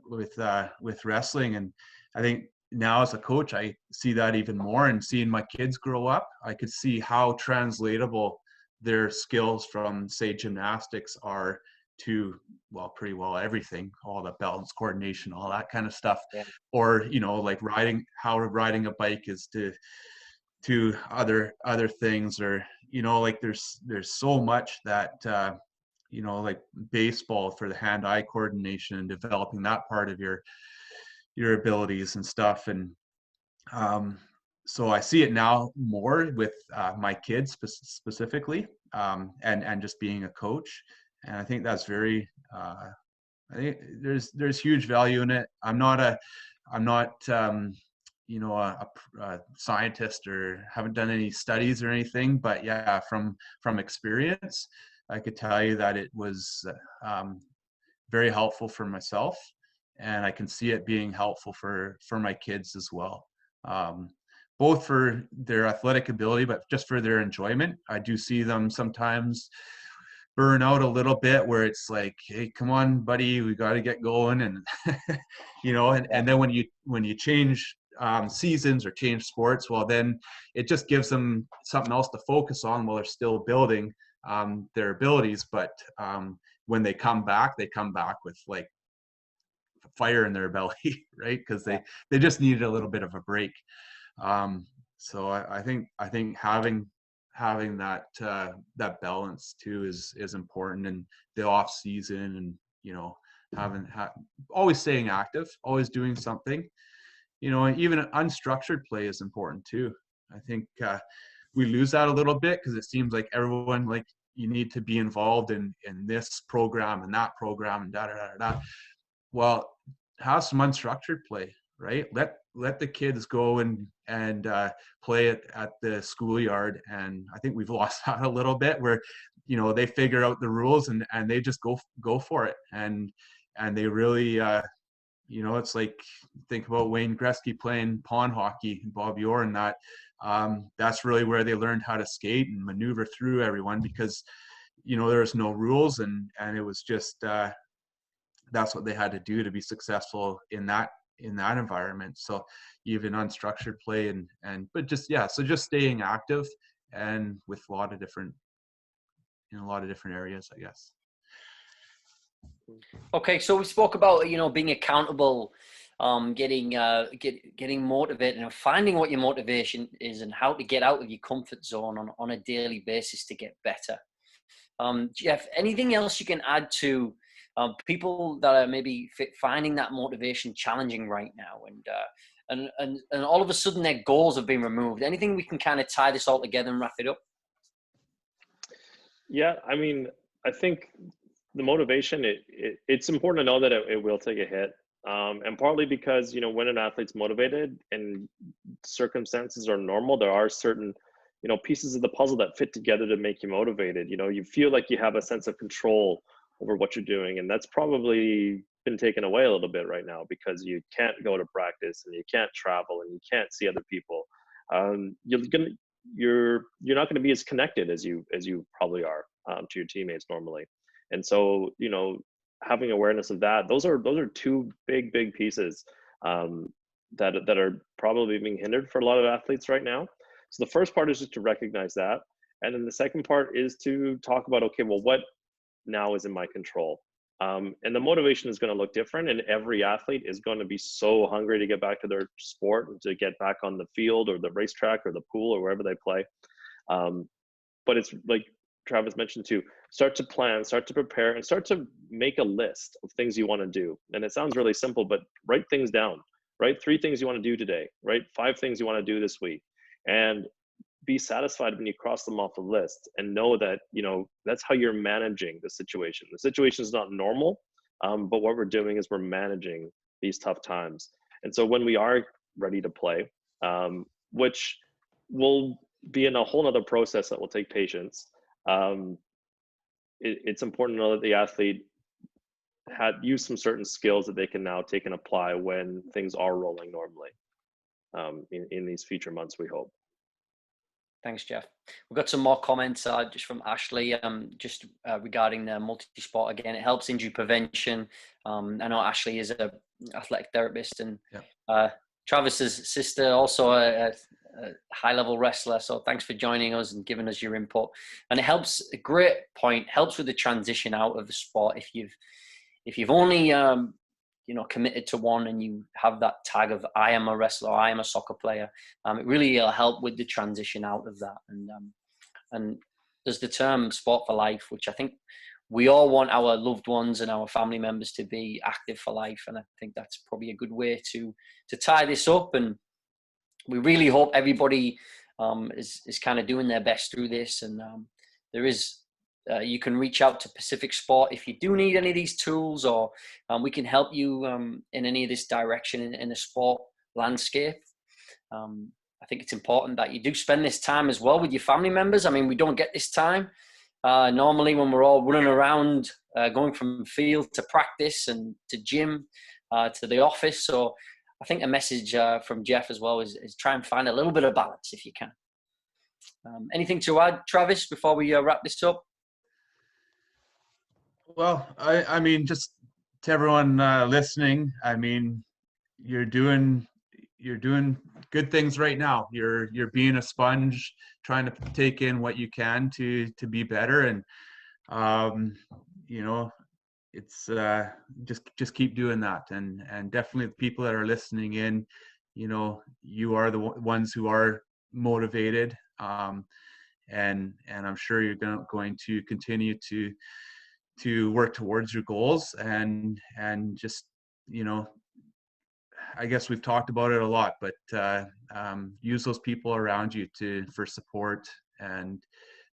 with wrestling. And I think now as a coach, I see that even more, and seeing my kids grow up, I could see how translatable their skills from, say, gymnastics are to, well, pretty well everything, all the balance, coordination, all that kind of stuff. Yeah. Or, like how riding a bike is to other things, or like there's so much that like baseball for the hand-eye coordination and developing that part of your abilities and stuff. And so I see it now more with my kids specifically, and just being a coach. And I think that's very I think there's huge value in it. I'm not a scientist, or haven't done any studies or anything, but yeah, from experience, I could tell you that it was very helpful for myself, and I can see it being helpful for my kids as well, both for their athletic ability, but just for their enjoyment. I do see them sometimes burn out a little bit, where it's like, hey, come on, buddy, we got to get going. And and then when you change seasons or change sports, well, then it just gives them something else to focus on while they're still building their abilities. But when they come back with like fire in their belly, right? Because they just needed a little bit of a break. So I think having that balance too is important, and the off season, and always staying active, always doing something, even unstructured play is important too. I think we lose that a little bit, because it seems like everyone, like, you need to be involved in this program and that program and da da da da. Well, have some unstructured play, right? Let the kids go and play it at the schoolyard. And I think we've lost that a little bit, where they figure out the rules and they just go for it, and they really it's like, think about Wayne Gretzky playing pond hockey, Bobby Orr, and that's really where they learned how to skate and maneuver through everyone, because there was no rules, and it was just that's what they had to do to be successful in that environment. So even unstructured play but just so just staying active and with a lot of different areas, I guess. Okay, so we spoke about being accountable, getting motivated, and finding what your motivation is, and how to get out of your comfort zone on a daily basis to get better. Geoff, anything else you can add to people that are maybe finding that motivation challenging right now, and all of a sudden their goals have been removed? Anything we can kind of tie this all together and wrap it up? Yeah, I mean, I think the motivation, it's important to know that it will take a hit. And partly because, when an athlete's motivated and circumstances are normal, there are certain, pieces of the puzzle that fit together to make you motivated. You feel like you have a sense of control over what you're doing. And that's probably been taken away a little bit right now, because you can't go to practice and you can't travel and you can't see other people. You're not going to be as connected as you probably are to your teammates normally. And so, having awareness of that, those are two big pieces that are probably being hindered for a lot of athletes right now. So the first part is just to recognize that. And then the second part is to talk about, okay, well, what now is in my control? And the motivation is going to look different, and every athlete is going to be so hungry to get back to their sport and to get back on the field or the racetrack or the pool or wherever they play. But it's like Travis mentioned too, start to plan, start to prepare, and start to make a list of things you want to do. And it sounds really simple, but write things down. Write 3 things you want to do today. Write 5 things you want to do this week. And be satisfied when you cross them off the list, and know that, that's how you're managing the situation. The situation is not normal, but what we're doing is we're managing these tough times. And so when we are ready to play, which will be in a whole other process that will take patience, it's important to know that the athlete had used some certain skills that they can now take and apply when things are rolling normally in these future months, we hope. Thanks, Geoff. We've got some more comments just from Ashley, regarding the multi-sport. Again, it helps injury prevention. I know Ashley is an athletic therapist, and Travis's sister, also a high-level wrestler. So thanks for joining us and giving us your input. And it helps, a great point, helps with the transition out of the sport. If you've only committed to one, and you have that tag of I am a wrestler, I am a soccer player, it really will help with the transition out of that. And there's the term sport for life, which I think we all want our loved ones and our family members to be active for life. And I think that's probably a good way to tie this up. And we really hope everybody is kind of doing their best through this. And there is, you can reach out to Pacific Sport if you do need any of these tools, or we can help you in any of this direction in the sport landscape. I think it's important that you do spend this time as well with your family members. I mean, we don't get this time normally when we're all running around, going from field to practice and to gym to the office. So I think a message from Geoff as well is try and find a little bit of balance if you can. Anything to add, Travis, before we wrap this up? Well, I mean, just to everyone listening, I mean, you're doing good things right now. You're being a sponge, trying to take in what you can to be better, and it's just keep doing that, and definitely the people that are listening in, you are the ones who are motivated, and I'm sure you're going to continue to work towards your goals, and just, I guess we've talked about it a lot, but use those people around you for support and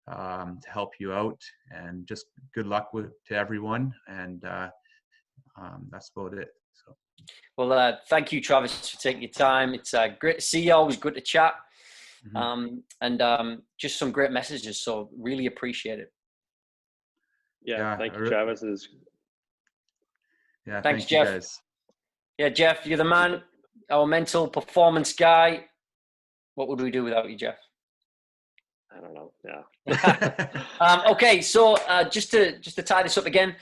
to help you out, and just good luck to everyone, and that's about it. So, well, thank you, Travis, for taking your time. It's great to see you. Always good to chat. mm-hmm. And just some great messages, so really appreciate it. Yeah, thank you, Travis. Yeah, thanks, thank Geoff. you guys. Yeah, Geoff, you're the man, our mental performance guy. What would we do without you, Geoff? I don't know. Yeah. Okay, so just to tie this up again,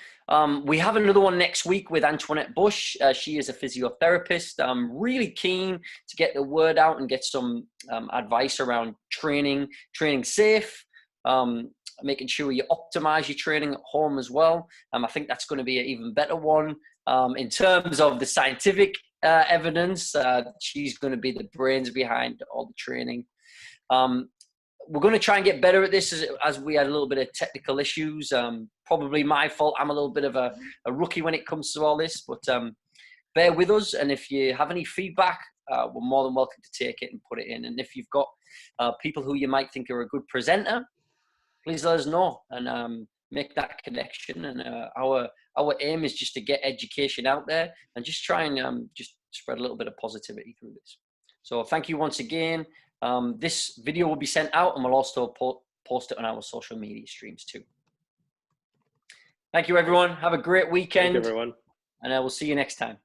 we have another one next week with Antoinette Bush. She is a physiotherapist. I'm really keen to get the word out and get some advice around training safe, making sure you optimize your training at home as well. I think that's going to be an even better one. In terms of the scientific evidence, she's going to be the brains behind all the training. We're going to try and get better at this as we had a little bit of technical issues. Probably my fault. I'm a little bit of a rookie when it comes to all this, but bear with us. And if you have any feedback, we're more than welcome to take it and put it in. And if you've got people who you might think are a good presenter, please let us know and make that connection. And our aim is just to get education out there and just try and just spread a little bit of positivity through this. So thank you once again. This video will be sent out and we'll also post it on our social media streams too. Thank you, everyone. Have a great weekend. Thank you, everyone. And I will see you next time.